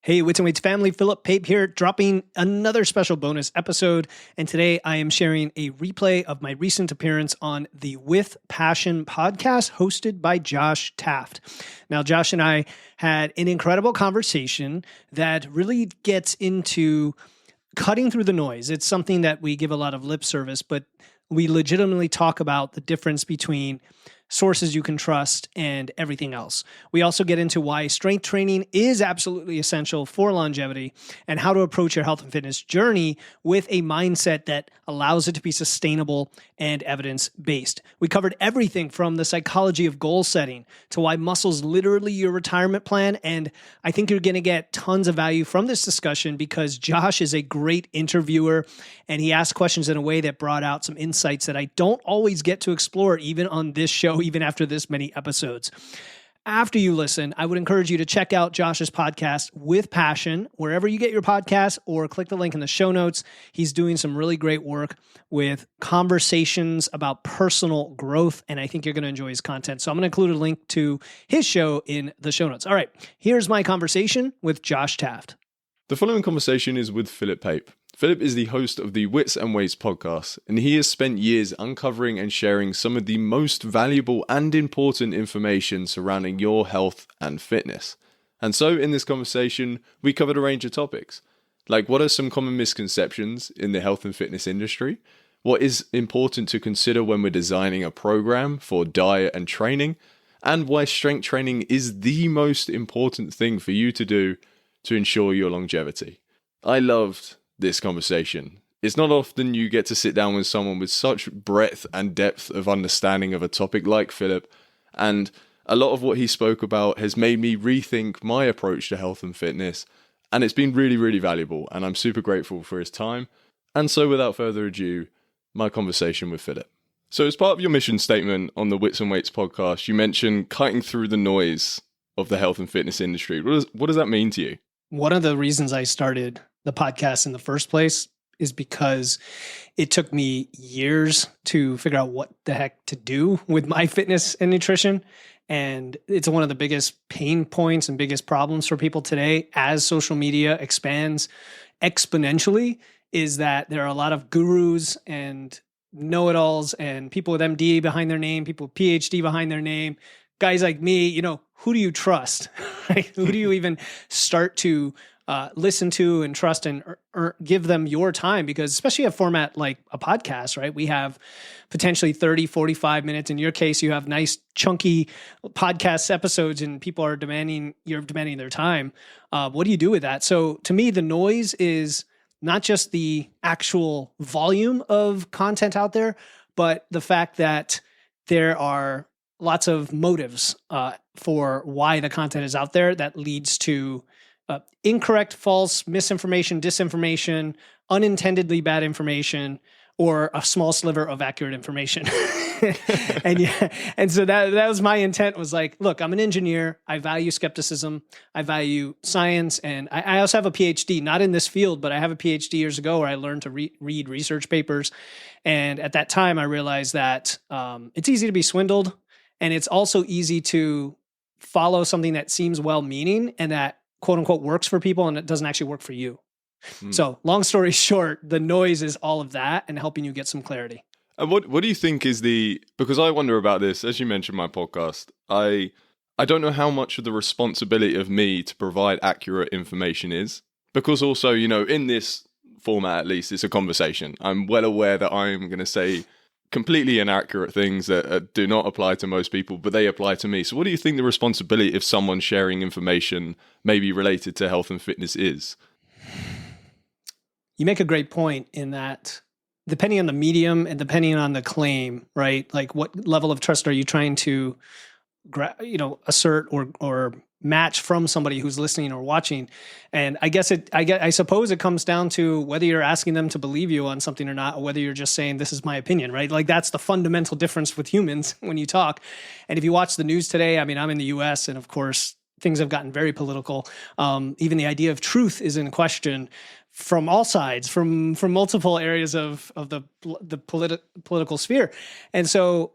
Hey, Wits and Weights family, Philip Pape here, dropping another special bonus episode. And today I am sharing a replay of my recent appearance on the With Passion podcast hosted by Josh Taft. Now, Josh and I had an incredible conversation that really gets into cutting through the noise. It's something that we give a lot of lip service, but we legitimately talk about the difference between sources you can trust and everything else. We also get into why strength training is absolutely essential for longevity and how to approach your health and fitness journey with a mindset that allows it to be sustainable and evidence-based. We covered everything from the psychology of goal setting to why muscle's literally your retirement plan. And I think you're going to get tons of value from this discussion because Josh is a great interviewer and he asked questions in a way that brought out some insights that I don't always get to explore even on this show, even after this many episodes. After you listen, I would encourage you to check out Josh's podcast, With Passion, wherever you get your podcasts, or click the link in the show notes. He's doing some really great work with conversations about personal growth, and I think you're going to enjoy his content. So I'm going to include a link to his show in the show notes. All right, here's my conversation with Josh Taft. The following conversation is with Philip Pape. Philip is the host of the Wits and Weights podcast, and he has spent years uncovering and sharing some of the most valuable and important information surrounding your health and fitness. And so in this conversation, we covered a range of topics, like what are some common misconceptions in the health and fitness industry, what is important to consider when we're designing a program for diet and training, and why strength training is the most important thing for you to do to ensure your longevity. I loved this conversation. It's not often you get to sit down with someone with such breadth and depth of understanding of a topic like Philip, and a lot of what he spoke about has made me rethink my approach to health and fitness, and it's been really, really valuable, and I'm super grateful for his time. And so without further ado, my conversation with Philip. So as part of your mission statement on the Wits and Weights podcast, you mentioned cutting through the noise of the health and fitness industry. What does that mean to you? One of the reasons I started the podcast in the first place is because it took me years to figure out what the heck to do with my fitness and nutrition. And it's one of the biggest pain points and biggest problems for people today as social media expands exponentially is that there are a lot of gurus and know-it-alls and people with MD behind their name, people with PhD behind their name, guys like me, who do you trust? Right? Who do you even start to listen to and trust and give them your time? Because especially a format like a podcast, right? We have potentially 30, 45 minutes. In your case, you have nice chunky podcast episodes and people are demanding their time. What do you do with that? So to me, the noise is not just the actual volume of content out there, but the fact that there are lots of motives for why the content is out there that leads to incorrect, false, misinformation, disinformation, unintendedly bad information, or a small sliver of accurate information. And so that was my intent, was like, look, I'm an engineer. I value skepticism. I value science. And I also have a PhD, not in this field, but I have a PhD years ago where I learned to read research papers. And at that time, I realized that it's easy to be swindled. And it's also easy to follow something that seems well-meaning and that quote unquote works for people and it doesn't actually work for you. So long story short, the noise is all of that and helping you get some clarity. And what do you think is because I wonder about this, as you mentioned my podcast, I don't know how much of the responsibility of me to provide accurate information is, because also, in this format, at least, it's a conversation. I'm well aware that I'm going to say completely inaccurate things that do not apply to most people, but they apply to me. So what do you think the responsibility of someone sharing information maybe related to health and fitness is? You make a great point in that depending on the medium and depending on the claim, right? Like what level of trust are you trying to assert or match from somebody who's listening or watching? And I suppose it comes down to whether you're asking them to believe you on something or not, or whether you're just saying, this is my opinion, right? Like that's the fundamental difference with humans when you talk. And if you watch the news today, I mean, I'm in the US and of course things have gotten very political. Even the idea of truth is in question from all sides, from multiple areas of the political sphere. And so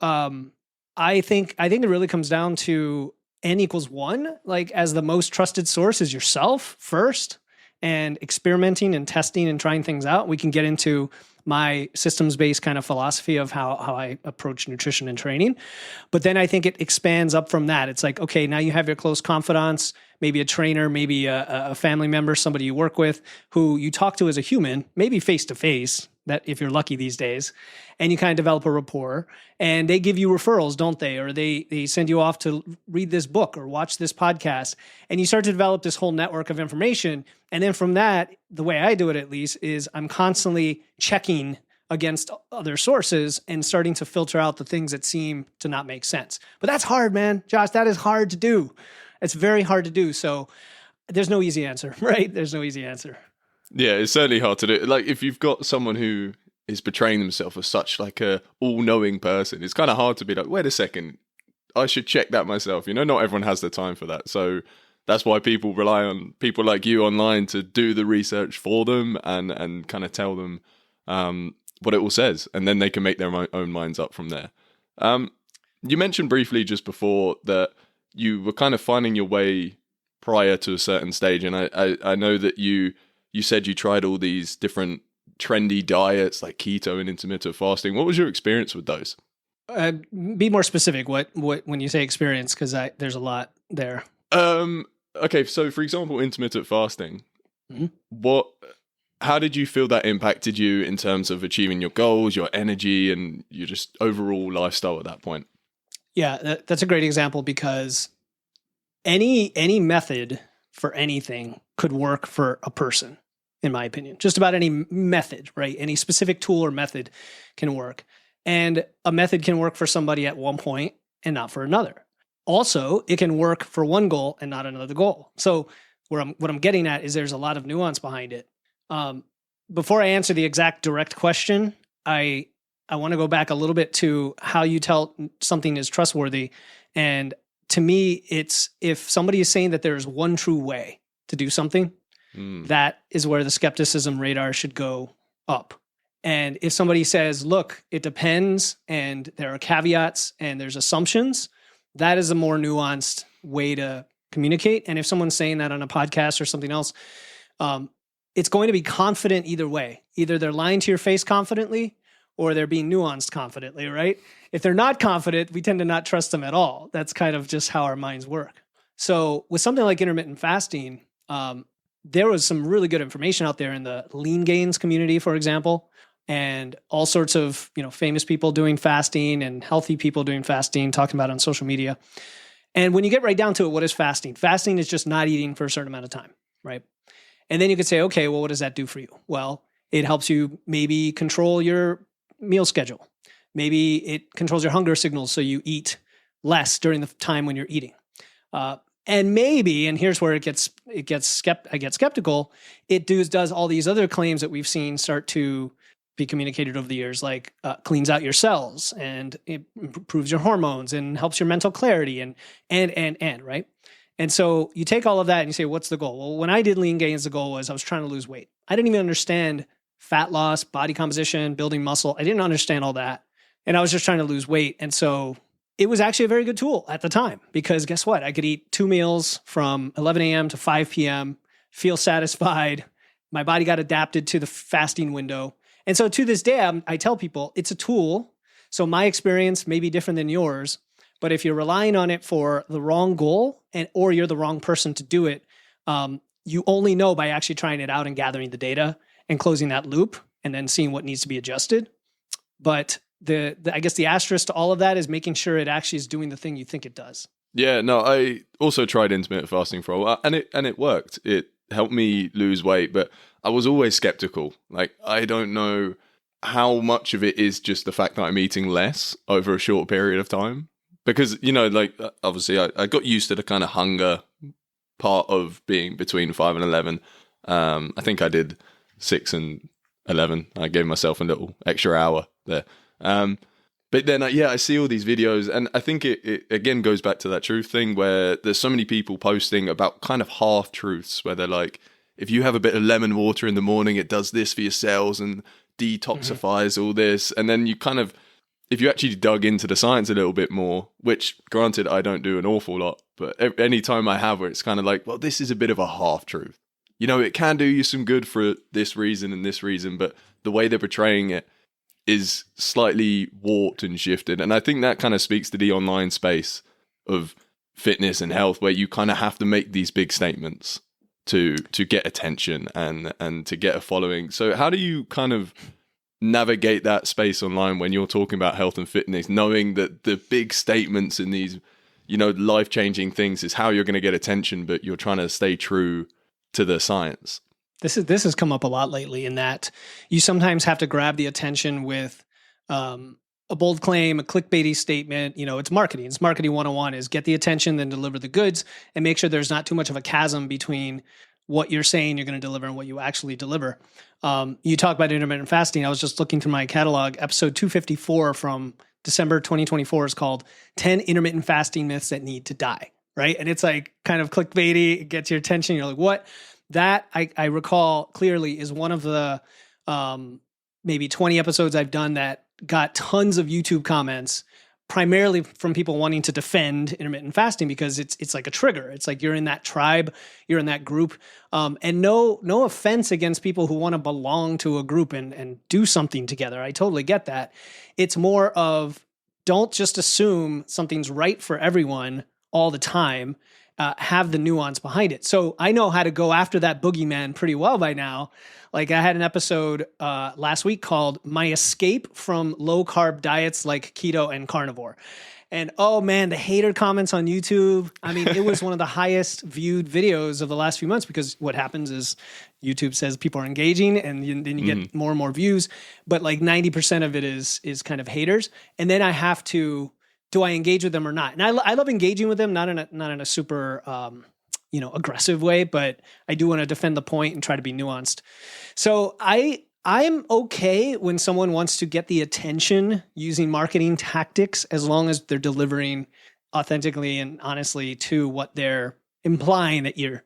I think it really comes down to N equals 1, like as the most trusted source is yourself first, and experimenting and testing and trying things out. We can get into my systems-based kind of philosophy of how I approach nutrition and training. But then I think it expands up from that. It's like, okay, now you have your close confidants, maybe a trainer, maybe a family member, somebody you work with who you talk to as a human, maybe face-to-face, that if you're lucky these days, and you kind of develop a rapport, and they give you referrals, don't they? Or they send you off to read this book or watch this podcast, and you start to develop this whole network of information. And then from that, the way I do it at least is I'm constantly checking against other sources and starting to filter out the things that seem to not make sense. But that's hard, man. Josh, that is hard to do. It's very hard to do. So there's no easy answer, right? There's no easy answer. Yeah, it's certainly hard to do. Like if you've got someone who is portraying themselves as such like a all-knowing person, it's kind of hard to be like, wait a second, I should check that myself. Not everyone has the time for that. So that's why people rely on people like you online to do the research for them and kind of tell them what it all says, and then they can make their own minds up from there. You mentioned briefly just before that you were kind of finding your way prior to a certain stage, and I know that you said you tried all these different trendy diets like keto and intermittent fasting. What was your experience with those? Be more specific. What when you say experience, because there's a lot there. Okay, so for example, intermittent fasting. Mm-hmm. How did you feel that impacted you in terms of achieving your goals, your energy, and your just overall lifestyle at that point? Yeah, that's a great example because any method for anything could work for a person, in my opinion. Just about any method, right? Any specific tool or method can work. And a method can work for somebody at one point and not for another. Also, it can work for one goal and not another goal. So what I'm getting at is there's a lot of nuance behind it. Before I answer the exact direct question, I want to go back a little bit to how you tell something is trustworthy. And to me, it's if somebody is saying that there's one true way to do something, that is where the skepticism radar should go up. And if somebody says, look, it depends, and there are caveats and there's assumptions, that is a more nuanced way to communicate. And if someone's saying that on a podcast or something else, it's going to be confident either way. Either they're lying to your face confidently or they're being nuanced confidently, right? If they're not confident, we tend to not trust them at all. That's kind of just how our minds work. So with something like intermittent fasting, there was some really good information out there in the lean gains community, for example, and all sorts of famous people doing fasting and healthy people doing fasting, talking about it on social media. And when you get right down to it, what is fasting? Fasting is just not eating for a certain amount of time, right? And then you could say, okay, well, what does that do for you? Well, it helps you maybe control your meal schedule. Maybe it controls your hunger signals so you eat less during the time when you're eating. And maybe, and here's where I get skeptical, it does all these other claims that we've seen start to be communicated over the years, like cleans out your cells and it improves your hormones and helps your mental clarity and right? And so you take all of that and you say, what's the goal? Well, when I did lean gains, the goal was I was trying to lose weight. I didn't even understand fat loss, body composition, building muscle. I didn't understand all that. And I was just trying to lose weight. And so it was actually a very good tool at the time because guess what? I could eat 2 meals from 11 a.m. to 5 p.m., feel satisfied. My body got adapted to the fasting window. And so to this day, I tell people it's a tool. So my experience may be different than yours, but if you're relying on it for the wrong goal or you're the wrong person to do it, you only know by actually trying it out and gathering the data and closing that loop and then seeing what needs to be adjusted. But I guess the asterisk to all of that is making sure it actually is doing the thing you think it does. Yeah, no, I also tried intermittent fasting for a while and it worked. It helped me lose weight, but I was always skeptical. Like, I don't know how much of it is just the fact that I'm eating less over a short period of time. Because, obviously I got used to the kind of hunger part of being between 5 and 11. I think I did 6 and 11. I gave myself a little extra hour there. But then, I see all these videos and I think it again goes back to that truth thing where there's so many people posting about kind of half truths where they're like, if you have a bit of lemon water in the morning, it does this for your cells and detoxifies all this. And then you kind of if you actually dug into the science a little bit more, which granted I don't do an awful lot, but any time I have where it's kind of like, well, this is a bit of a half truth. You know, it can do you some good for this reason and this reason, but the way they're portraying it is slightly warped and shifted. And I think that kind of speaks to the online space of fitness and health, where you kind of have to make these big statements to get attention and to get a following. So how do you kind of navigate that space online when you're talking about health and fitness, knowing that the big statements and these, you know, life-changing things is how you're going to get attention, but you're trying to stay true to the science? This has come up a lot lately, in that you sometimes have to grab the attention with a bold claim, a clickbaity statement. You know, it's marketing. It's marketing 101 is get the attention, then deliver the goods, and make sure there's not too much of a chasm between what you're saying you're going to deliver and what you actually deliver. You talk about intermittent fasting. I was just looking through my catalog. Episode 254 from December 2024 is called 10 Intermittent Fasting Myths That Need to Die, right? And it's like kind of clickbaity. It gets your attention. You're like, what? That I recall clearly is one of the maybe 20 episodes I've done that got tons of YouTube comments, primarily from people wanting to defend intermittent fasting because it's like a trigger. It's like you're in that tribe, you're in that group, and no offense against people who want to belong to a group and do something together. I totally get that. It's more of, don't just assume something's right for everyone all the time. Have the nuance behind it. So I know how to go after that boogeyman pretty well by now. Like I had an episode last week called My Escape from Low Carb Diets Like Keto and Carnivore. And oh man, the hater comments on YouTube. I mean, it was one of the highest viewed videos of the last few months, because what happens is YouTube says people are engaging and then you get more and more views. But like 90% of it is kind of haters. And then I have to, do I engage with them or not? And I love engaging with them, not in a super aggressive way, but I do want to defend the point and try to be nuanced. So I'm okay when someone wants to get the attention using marketing tactics, as long as they're delivering authentically and honestly to what they're implying that you're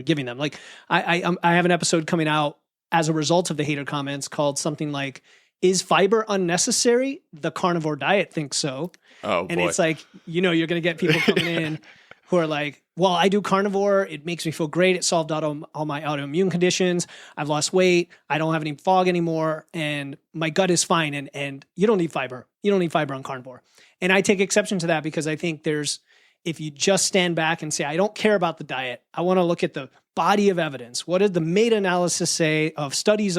giving them. Like I have an episode coming out as a result of the hater comments called something like, is fiber unnecessary? The carnivore diet thinks so. Oh, and boy. it's like, you're going to get people coming in who are like, well, I do carnivore. It makes me feel great. It solved all my autoimmune conditions. I've lost weight. I don't have any fog anymore. And my gut is fine. And you don't need fiber. You don't need fiber on carnivore. And I take exception to that, because I think if you just stand back and say, I don't care about the diet, I want to look at the body of evidence. What did the meta-analysis say of studies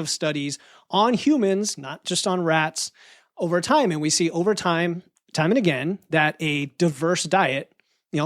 on humans, not just on rats, over time? And we see over time and again, that a diverse diet,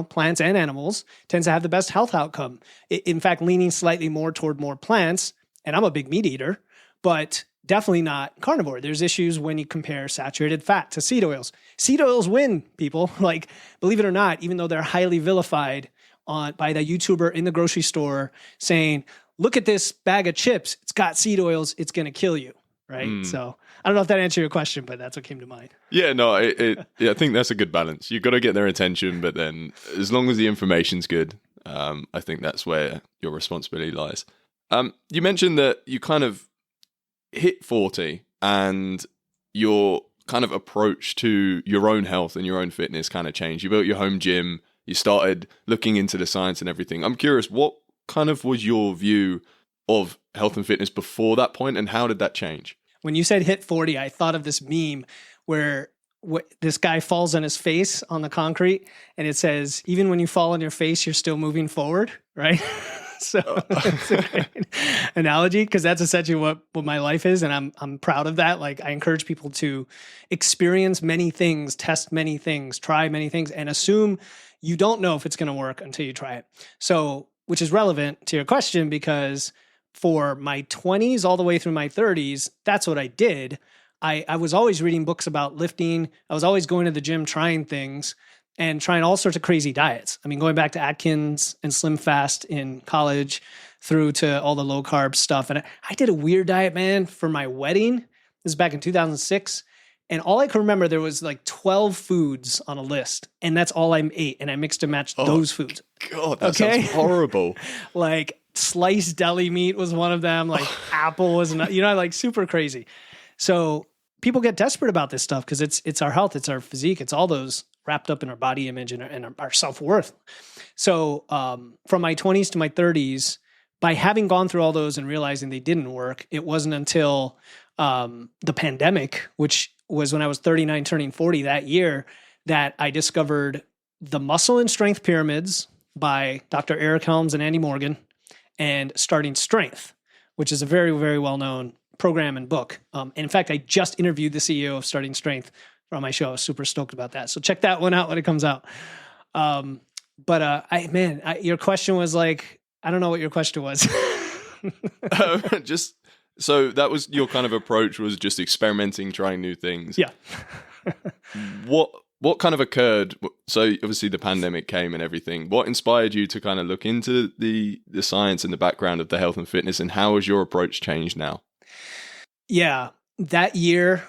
plants and animals, tends to have the best health outcome. In fact, leaning slightly more toward more plants. And I'm a big meat eater, but definitely not carnivore. There's issues when you compare saturated fat to seed oils. Seed oils win, people. Like, believe it or not, even though they're highly vilified by the YouTuber in the grocery store saying, look at this bag of chips, it's got seed oils, it's going to kill you, right? So I don't know if that answered your question, but that's what came to mind. Yeah, no, I think that's a good balance. You've got to get their attention, but then as long as the information's good, I think that's where your responsibility lies. You mentioned that you kind of hit 40 and your kind of approach to your own health and your own fitness kind of changed. You built your home gym, you started looking into the science and everything. I'm curious, what kind of was your view of health and fitness before that point, and how did that change? When you said hit 40, I thought of this meme where this guy falls on his face on the concrete, and it says, even when you fall on your face, you're still moving forward, right? So it's a great analogy, because that's essentially what my life is, and I'm proud of that. Like, I encourage people to experience many things, test many things, try many things, and assume you don't know if it's going to work until you try it. So, which is relevant to your question, because for my 20s all the way through my 30s, that's what I did. I was always reading books about lifting. I was always going to the gym, trying things and trying all sorts of crazy diets. I mean, going back to Atkins and Slim Fast in college through to all the low carb stuff. And I did a weird diet, man, for my wedding. This is back in 2006. And all I can remember, there was like 12 foods on a list, and that's all I ate. And I mixed and matched those foods. God, that sounds horrible. Like sliced deli meat was one of them. Like apple was, like super crazy. So people get desperate about this stuff because it's our health, it's our physique, it's all those wrapped up in our body image and our self-worth. So from my 20s to my 30s, by having gone through all those and realizing they didn't work, it wasn't until the pandemic, which was when I was 39, turning 40 that year, that I discovered the Muscle and Strength Pyramids by Dr. Eric Helms and Andy Morgan, and Starting Strength, which is a very, very well-known program and book. And in fact, I just interviewed the CEO of Starting Strength on my show. I was super stoked about that. So check that one out when it comes out. Your question was like, I don't know what your question was. Just so that was your kind of approach, was just experimenting, trying new things. Yeah. What kind of occurred? So obviously the pandemic came and everything. What inspired you to kind of look into the science and the background of the health and fitness, and how has your approach changed now? Yeah, that year,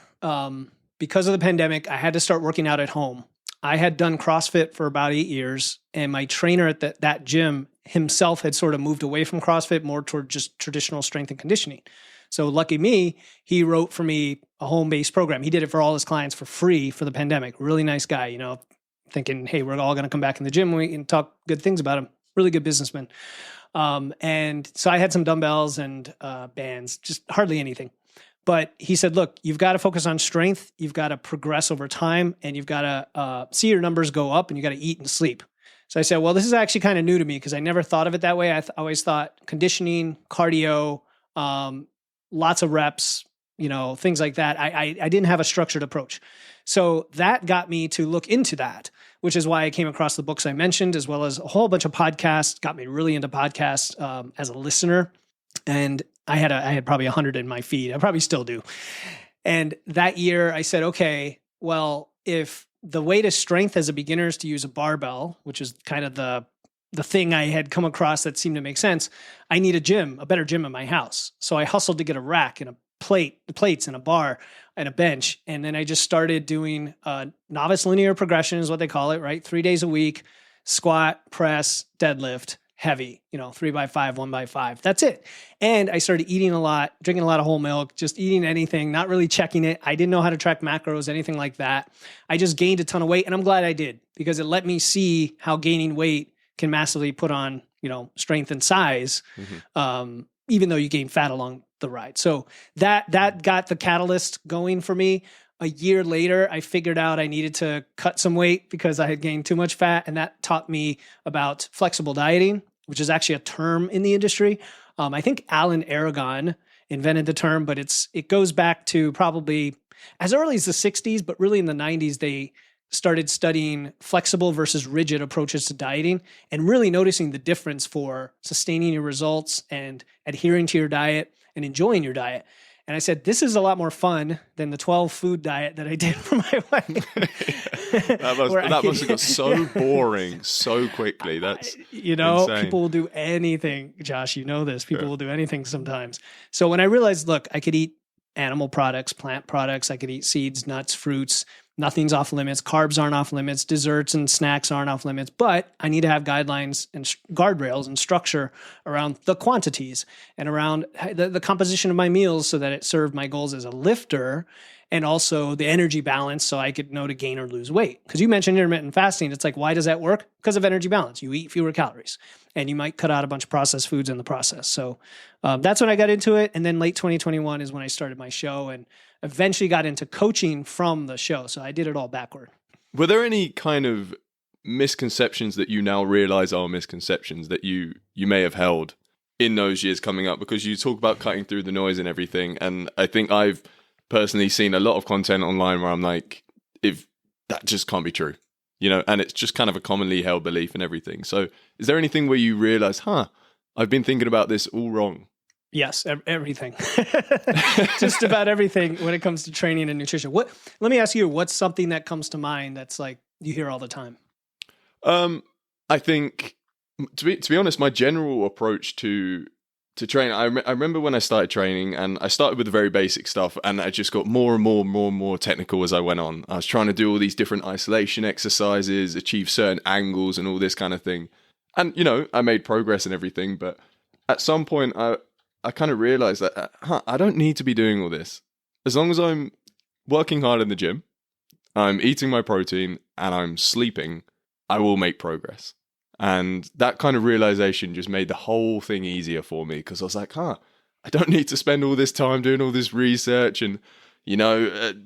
because of the pandemic, I had to start working out at home. I had done CrossFit for about 8 years, and my trainer at that gym himself had sort of moved away from CrossFit more toward just traditional strength and conditioning. So lucky me, he wrote for me a home-based program. He did it for all his clients for free for the pandemic. Really nice guy, thinking, hey, we're all going to come back in the gym and we can talk good things about him. Really good businessman. And so I had some dumbbells and bands, just hardly anything. But he said, look, you've got to focus on strength. You've got to progress over time, and you've got to see your numbers go up, and you got to eat and sleep. So I said, well, this is actually kind of new to me because I never thought of it that way. I always thought conditioning, cardio, lots of reps, things like that. I didn't have a structured approach. So that got me to look into that, which is why I came across the books I mentioned, as well as a whole bunch of podcasts, got me really into podcasts as a listener. And I had probably 100 in my feed. I probably still do. And that year I said, okay, well, if the way to strength as a beginner is to use a barbell, which is kind of the thing I had come across that seemed to make sense, I need a better gym in my house. So I hustled to get a rack and plates and a bar and a bench. And then I just started doing novice linear progression is what they call it, right? 3 days a week, squat, press, deadlift, heavy, 3x5, 1x5. That's it. And I started eating a lot, drinking a lot of whole milk, just eating anything, not really checking it. I didn't know how to track macros, anything like that. I just gained a ton of weight, and I'm glad I did, because it let me see how gaining weight can massively put on, strength and size, even though you gain fat along the ride. So that got the catalyst going for me. A year later, I figured out I needed to cut some weight because I had gained too much fat, and that taught me about flexible dieting, which is actually a term in the industry. I think Alan Aragon invented the term, but it goes back to probably as early as the 60s, but really in the 90s, they started studying flexible versus rigid approaches to dieting and really noticing the difference for sustaining your results and adhering to your diet and enjoying your diet. And I said, this is a lot more fun than the 12 food diet that I did for my wife. that must have got so boring so quickly. That's insane. People will do anything, Josh, this. People will do anything sometimes. So when I realized, look, I could eat animal products, plant products, I could eat seeds, nuts, fruits, nothing's off limits, carbs aren't off limits, desserts and snacks aren't off limits, but I need to have guidelines and guardrails and structure around the quantities and around the composition of my meals so that it served my goals as a lifter, and also the energy balance so I could know to gain or lose weight. Because you mentioned intermittent fasting. It's like, why does that work? Because of energy balance. You eat fewer calories, and you might cut out a bunch of processed foods in the process. So that's when I got into it. And then late 2021 is when I started my show and eventually got into coaching from the show. So I did it all backward. Were there any kind of misconceptions that you now realize are misconceptions that you may have held in those years coming up? Because you talk about cutting through the noise and everything. And I think I've personally seen a lot of content online where I'm like, if that just can't be true, and it's just kind of a commonly held belief and everything. So is there anything where you realize, I've been thinking about this all wrong? Yes, everything. Just about everything when it comes to training and nutrition. Let me ask you, what's something that comes to mind that's like you hear all the time? I think, to be honest, my general approach to training, I remember when I started training, and I started with the very basic stuff, and I just got more and more technical as I went on. I was trying to do all these different isolation exercises, achieve certain angles and all this kind of thing. And, I made progress and everything, but at some point I kind of realized that I don't need to be doing all this. As long as I'm working hard in the gym, I'm eating my protein, and I'm sleeping, I will make progress. And that kind of realization just made the whole thing easier for me, because I was like, I don't need to spend all this time doing all this research and,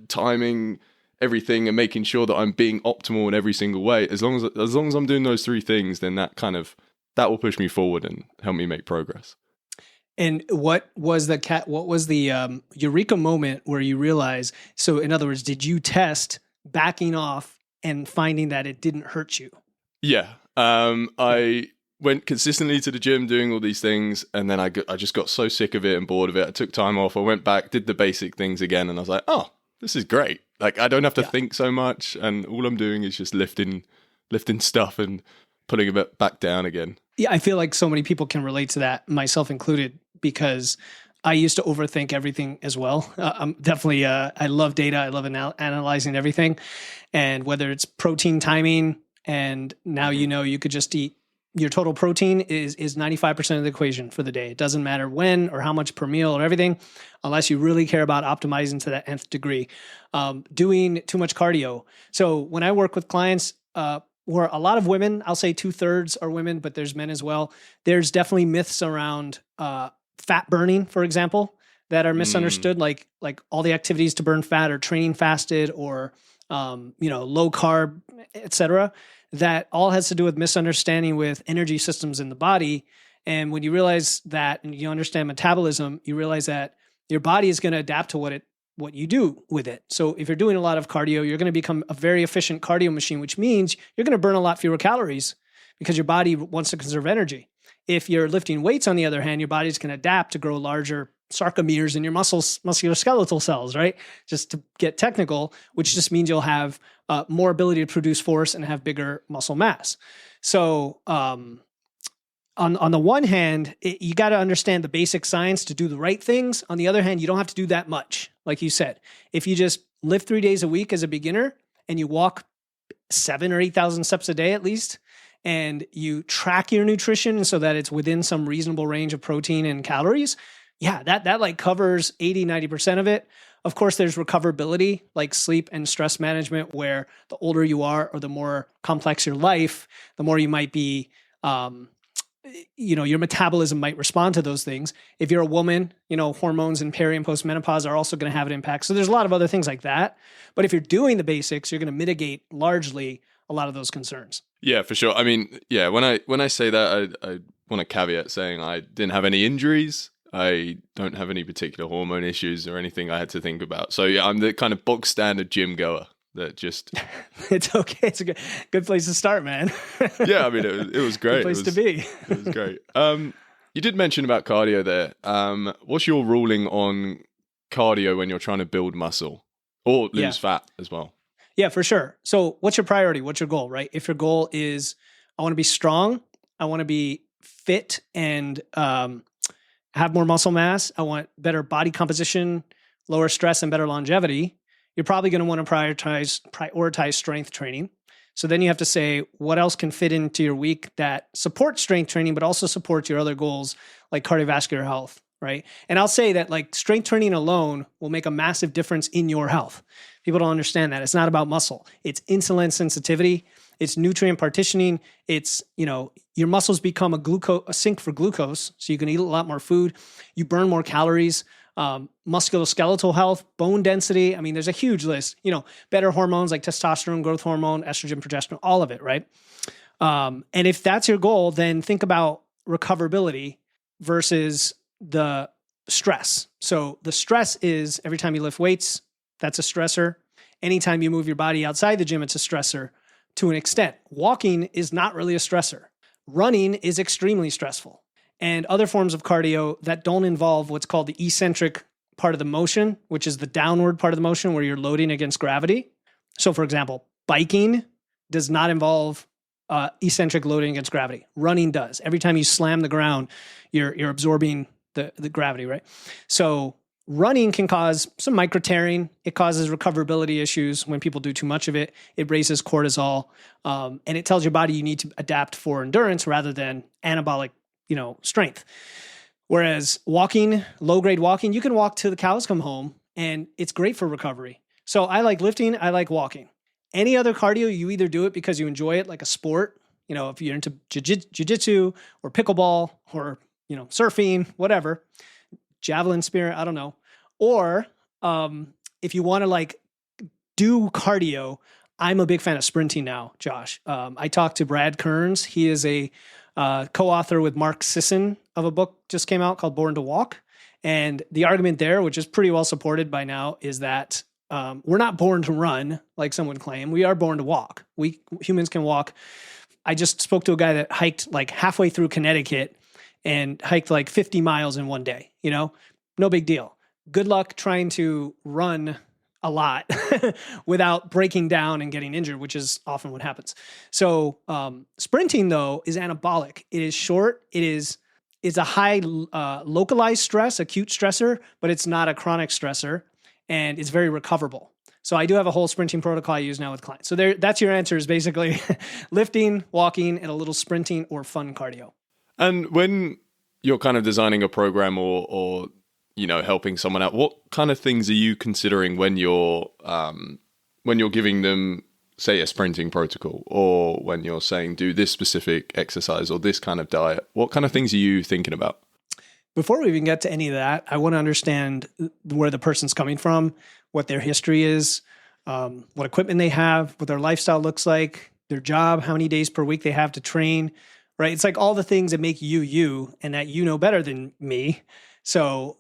timing everything and making sure that I'm being optimal in every single way. As long as I'm doing those three things, then that will push me forward and help me make progress. And what was the eureka moment where you realized? So, in other words, did you test backing off and finding that it didn't hurt you? Yeah, I went consistently to the gym doing all these things, and then I just got so sick of it and bored of it. I took time off. I went back, did the basic things again, and I was like, oh, this is great. Like, I don't have to think so much, and all I'm doing is just lifting stuff and putting it back down again. Yeah, I feel like so many people can relate to that, myself included, because I used to overthink everything as well. I'm definitely, I love data. I love analyzing everything. And whether it's protein timing, and now you could just eat, your total protein is 95% of the equation for the day. It doesn't matter when or how much per meal or everything, unless you really care about optimizing to that nth degree. Doing too much cardio. So when I work with clients, where a lot of women, I'll say 2/3 are women, but there's men as well. There's definitely myths around fat burning, for example, that are misunderstood. Like all the activities to burn fat or training fasted or low carb, etc. That all has to do with misunderstanding with energy systems in the body. And when you realize that and you understand metabolism, you realize that your body is going to adapt to what you do with it. So if you're doing a lot of cardio, you're going to become a very efficient cardio machine, which means you're going to burn a lot fewer calories because your body wants to conserve energy. If you're lifting weights, on the other hand, your body's going to adapt to grow larger sarcomeres in your musculoskeletal cells, right? Just to get technical, which just means you'll have more ability to produce force and have bigger muscle mass. So on the one hand, you got to understand the basic science to do the right things. On the other hand, you don't have to do that much. Like you said, if you just lift 3 days a week as a beginner and you walk 7,000 or 8,000 steps a day at least, and you track your nutrition so that it's within some reasonable range of protein and calories, yeah, that like covers 80-90% of it. Of course, there's recoverability like sleep and stress management, where the older you are or the more complex your life, the more you might be, your metabolism might respond to those things. If you're a woman, hormones and peri and postmenopause are also going to have an impact. So there's a lot of other things like that. But if you're doing the basics, you're going to mitigate largely a lot of those concerns. Yeah, for sure. I mean, yeah, when I say that, I want to caveat saying I didn't have any injuries. I don't have any particular hormone issues or anything I had to think about. So yeah, I'm the kind of bog standard gym goer that just... It's okay. It's a good place to start, man. Yeah, I mean, it was great. Good place to be. It was great. You did mention about cardio there. What's your ruling on cardio when you're trying to build muscle or lose fat as well? Yeah, for sure. So what's your priority? What's your goal, right? If your goal is, I want to be strong, I want to be fit and have more muscle mass, I want better body composition, lower stress, and better longevity, you're probably going to want to prioritize strength training. So then you have to say, what else can fit into your week that supports strength training, but also supports your other goals like cardiovascular health, right? And I'll say that like strength training alone will make a massive difference in your health. People don't understand that. It's not about muscle. It's insulin sensitivity. It's nutrient partitioning. It's, your muscles become a sink for glucose. So you can eat a lot more food. You burn more calories, musculoskeletal health, bone density. I mean, there's a huge list, better hormones like testosterone, growth hormone, estrogen, progesterone, all of it, right? And if that's your goal, then think about recoverability versus the stress. So the stress is every time you lift weights, that's a stressor. Anytime you move your body outside the gym, it's a stressor to an extent. Walking is not really a stressor. Running is extremely stressful. And other forms of cardio that don't involve what's called the eccentric part of the motion, which is the downward part of the motion where you're loading against gravity. So for example, biking does not involve eccentric loading against gravity. Running does. Every time you slam the ground, you're absorbing the gravity, right? So running can cause some micro tearing. It causes recoverability issues when people do too much of it. It raises cortisol, and it tells your body you need to adapt for endurance rather than anabolic, strength. Whereas walking, low grade walking, you can walk till the cows come home, and it's great for recovery. So I like lifting, I like walking. Any other cardio, you either do it because you enjoy it like a sport, if you're into jiu-jitsu or pickleball or, surfing, whatever, javelin spear, I don't know. Or if you want to like do cardio, I'm a big fan of sprinting now, Josh. I talked to Brad Kearns. He is a co-author with Mark Sisson of a book just came out called Born to Walk. And the argument there, which is pretty well supported by now, is that we're not born to run like some would claim. We are born to walk. We humans can walk. I just spoke to a guy that hiked like halfway through Connecticut and hiked like 50 miles in one day, no big deal. Good luck trying to run a lot without breaking down and getting injured, which is often what happens. So sprinting though is anabolic. It is short. It's a high localized stress, acute stressor, but it's not a chronic stressor, and it's very recoverable. So I do have a whole sprinting protocol I use now with clients. So that's your answer is basically lifting, walking, and a little sprinting or fun cardio. And when you're kind of designing a program or helping someone out, what kind of things are you considering when you're giving them, say, a sprinting protocol, or when you're saying do this specific exercise or this kind of diet? What kind of things are you thinking about? Before we even get to any of that, I want to understand where the person's coming from, what their history is, what equipment they have, what their lifestyle looks like, their job, how many days per week they have to train, right? It's like all the things that make you, you, and that you know better than me. So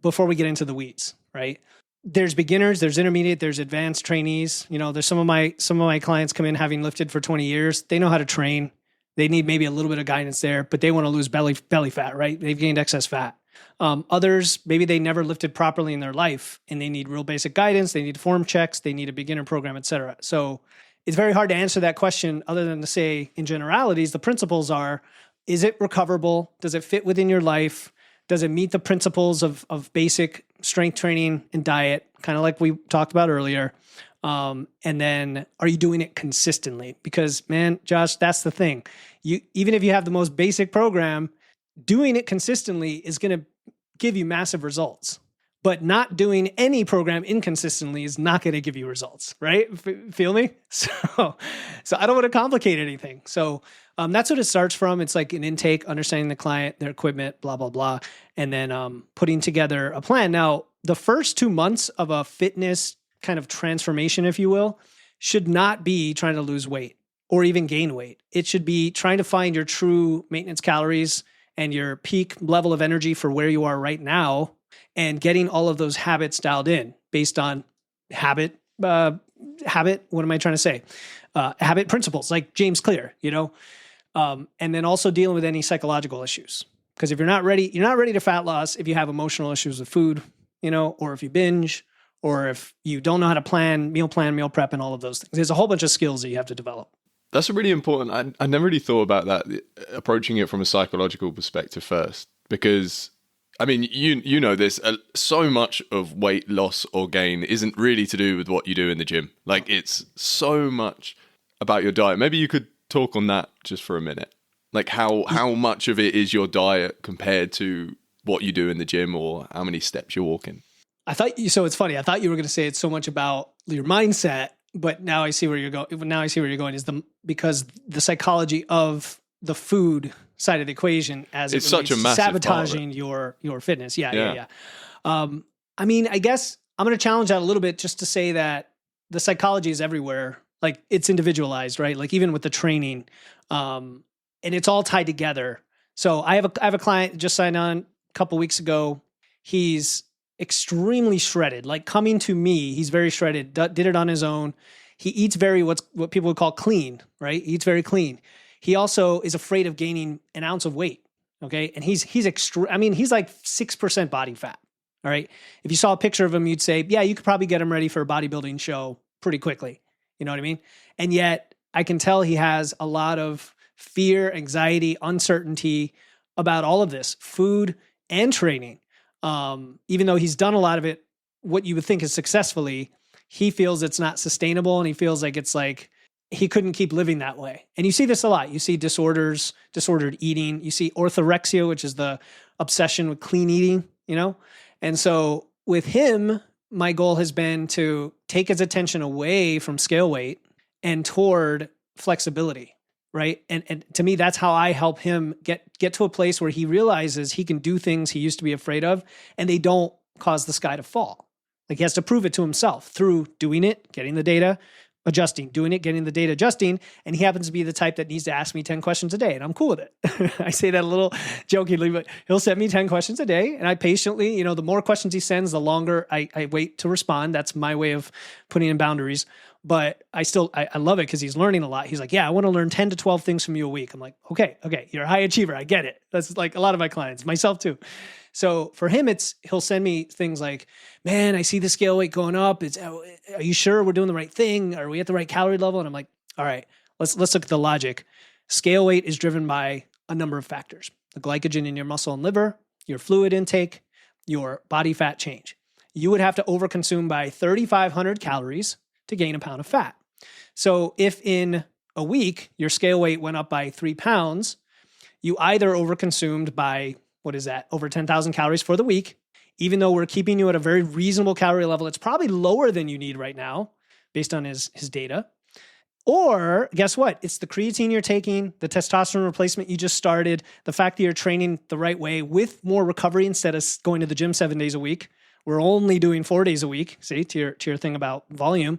before we get into the weeds, right? There's beginners, there's intermediate, there's advanced trainees. There's some of my clients come in having lifted for 20 years. They know how to train. They need maybe a little bit of guidance there, but they want to lose belly fat, right? They've gained excess fat. Others, maybe they never lifted properly in their life and they need real basic guidance. They need form checks. They need a beginner program, et cetera. So it's very hard to answer that question other than to say in generalities, the principles are, is it recoverable? Does it fit within your life? Does it meet the principles of basic strength training and diet, kind of like we talked about earlier? And then are you doing it consistently? Because man, Josh, that's the thing. Even if you have the most basic program, doing it consistently is going to give you massive results. But not doing any program inconsistently is not going to give you results, right? Feel me? So I don't want to complicate anything. So that's what it starts from. It's like an intake, understanding the client, their equipment, blah, blah, blah. And then putting together a plan. Now, the first 2 months of a fitness kind of transformation, if you will, should not be trying to lose weight or even gain weight. It should be trying to find your true maintenance calories and your peak level of energy for where you are right now, and getting all of those habits dialed in based on habit, what am I trying to say? Habit principles like James Clear, and then also dealing with any psychological issues. Because if you're not ready to fat loss if you have emotional issues with food, or if you binge, or if you don't know how to meal prep, and all of those things. There's a whole bunch of skills that you have to develop. That's really important. I never really thought about that, approaching it from a psychological perspective first, because I mean, you know this, so much of weight loss or gain isn't really to do with what you do in the gym. Like, it's so much about your diet. Maybe you could talk on that just for a minute. Like how much of it is your diet compared to what you do in the gym, or how many steps you're walking? So it's funny. I thought you were going to say it's so much about your mindset, but now I see where you're going. Now I see where you're going because the psychology of the food side of the equation as it's such a massive sabotaging your fitness. Yeah. I mean, I guess I'm going to challenge that a little bit just to say that the psychology is everywhere. Like, it's individualized, right? Like, even with the training, and it's all tied together. So I have a client that just signed on a couple weeks ago. He's extremely shredded, like coming to me, he's very shredded, did it on his own. He eats what people would call clean, right? He eats very clean. He also is afraid of gaining an ounce of weight. Okay. And he's like 6% body fat. All right. If you saw a picture of him, you'd say, yeah, you could probably get him ready for a bodybuilding show pretty quickly. You know what I mean? And yet I can tell he has a lot of fear, anxiety, uncertainty about all of this, food and training. Even though he's done a lot of it, what you would think is successfully, he feels it's not sustainable, and he feels like it's like he couldn't keep living that way. And you see this a lot. You see disordered eating. You see orthorexia, which is the obsession with clean eating, And so with him, my goal has been to take his attention away from scale weight and toward flexibility, right? And to me, that's how I help him get to a place where he realizes he can do things he used to be afraid of, and they don't cause the sky to fall. Like, he has to prove it to himself through doing it, getting the data, adjusting, doing it, getting the data, adjusting. And he happens to be the type that needs to ask me 10 questions a day, and I'm cool with it. I say that a little jokingly, but he'll send me 10 questions a day, and I patiently, the more questions he sends, the longer I wait to respond. That's my way of putting in boundaries. But I love it because he's learning a lot. He's like, yeah, I want to learn 10 to 12 things from you a week. I'm like, okay, you're a high achiever. I get it. That's like a lot of my clients, myself too. So for him, he'll send me things like, man, I see the scale weight going up. Are you sure we're doing the right thing? Are we at the right calorie level? And I'm like, all right, let's look at the logic. Scale weight is driven by a number of factors: the glycogen in your muscle and liver, your fluid intake, your body fat change. You would have to overconsume by 3,500 calories to gain a pound of fat. So if in a week your scale weight went up by 3 pounds, you either overconsumed by, over 10,000 calories for the week, even though we're keeping you at a very reasonable calorie level. It's probably lower than you need right now based on his data. Or guess what? It's the creatine you're taking, the testosterone replacement you just started, the fact that you're training the right way with more recovery instead of going to the gym 7 days a week. We're only doing 4 days a week. See, to your thing about volume.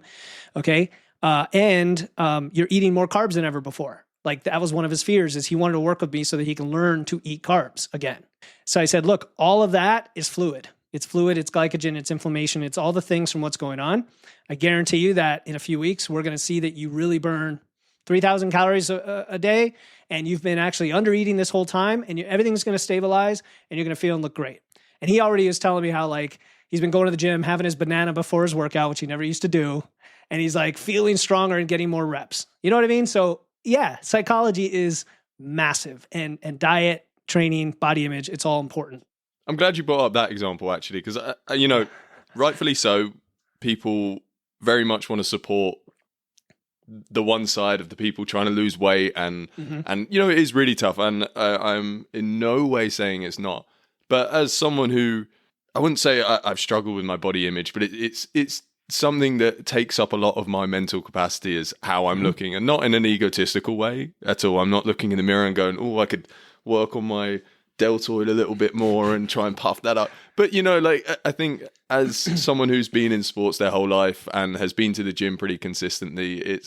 Okay. And you're eating more carbs than ever before. Like, that was one of his fears, is he wanted to work with me so that he can learn to eat carbs again. So I said, look, all of that is fluid. It's fluid, it's glycogen, it's inflammation, it's all the things from what's going on. I guarantee you that in a few weeks, we're going to see that you really burn 3,000 calories a day, and you've been actually under eating this whole time, and everything's going to stabilize, and you're going to feel and look great. And he already is telling me how, like, he's been going to the gym, having his banana before his workout, which he never used to do. And he's like feeling stronger and getting more reps. You know what I mean? So yeah, psychology is massive, and diet, training, body image, it's all important. I'm glad you brought up that example, actually, because, rightfully so, people very much want to support the one side of the people trying to lose weight, and it is really tough, and I'm in no way saying it's not. But as someone who, I wouldn't say I've struggled with my body image, but it's something that takes up a lot of my mental capacity, is how I'm looking, and not in an egotistical way at all. I'm not looking in the mirror and going, oh, I could work on my deltoid a little bit more and try and puff that up. But, I think as someone who's been in sports their whole life and has been to the gym pretty consistently, there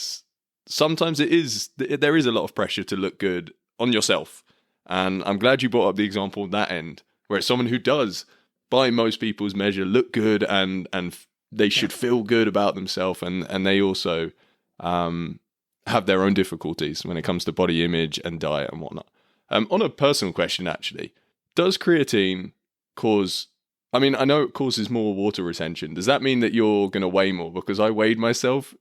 is a lot of pressure to look good on yourself. And I'm glad you brought up the example of that end, where it's someone who does, by most people's measure, look good and they should feel good about themselves, and they also have their own difficulties when it comes to body image and diet and whatnot. On a personal question, actually, does creatine cause... I mean, I know it causes more water retention. Does that mean that you're going to weigh more? Because I weighed myself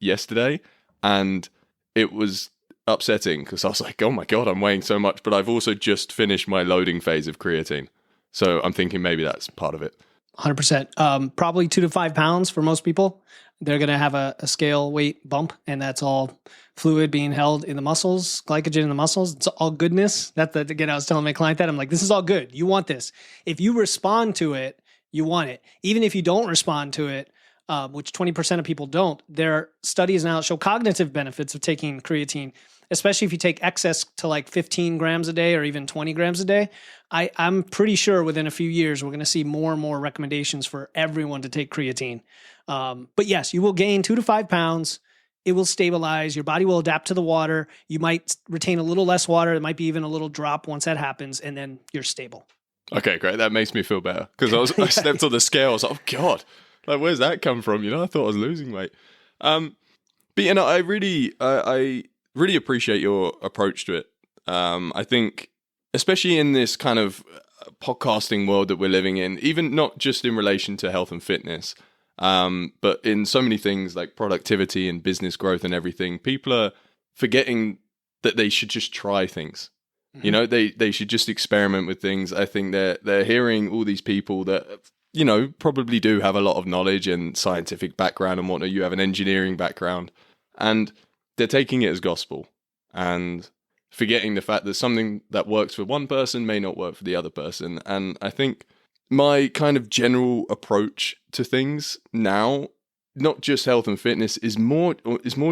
yesterday, and it was upsetting because I was like, oh my God, I'm weighing so much, but I've also just finished my loading phase of creatine. So I'm thinking maybe that's part of it. 100%. Probably 2 to 5 pounds for most people. They're going to have a scale weight bump, and that's all fluid being held in the muscles, glycogen in the muscles. It's all goodness. Again, I was telling my client that. I'm like, this is all good. You want this. If you respond to it, you want it. Even if you don't respond to it, which 20% of people don't, there are studies now that show cognitive benefits of taking creatine, especially if you take excess to like 15 grams a day or even 20 grams a day. I'm pretty sure within a few years, we're going to see more and more recommendations for everyone to take creatine. But yes, you will gain 2 to 5 pounds. It will stabilize. Your body will adapt to the water. You might retain a little less water. It might be even a little drop once that happens, and then you're stable. Okay, great. That makes me feel better, because I stepped on the scale. I was like, oh God, like, where's that come from? I thought I was losing weight. But I really appreciate your approach to it. I think, especially in this kind of podcasting world that we're living in, even not just in relation to health and fitness, but in so many things like productivity and business growth and everything, people are forgetting that they should just try things. They should just experiment with things. I think they're hearing all these people that, probably do have a lot of knowledge and scientific background and whatnot. You have an engineering background, and they're taking it as gospel and forgetting the fact that something that works for one person may not work for the other person. And I think my kind of general approach to things now not just health and fitness, is more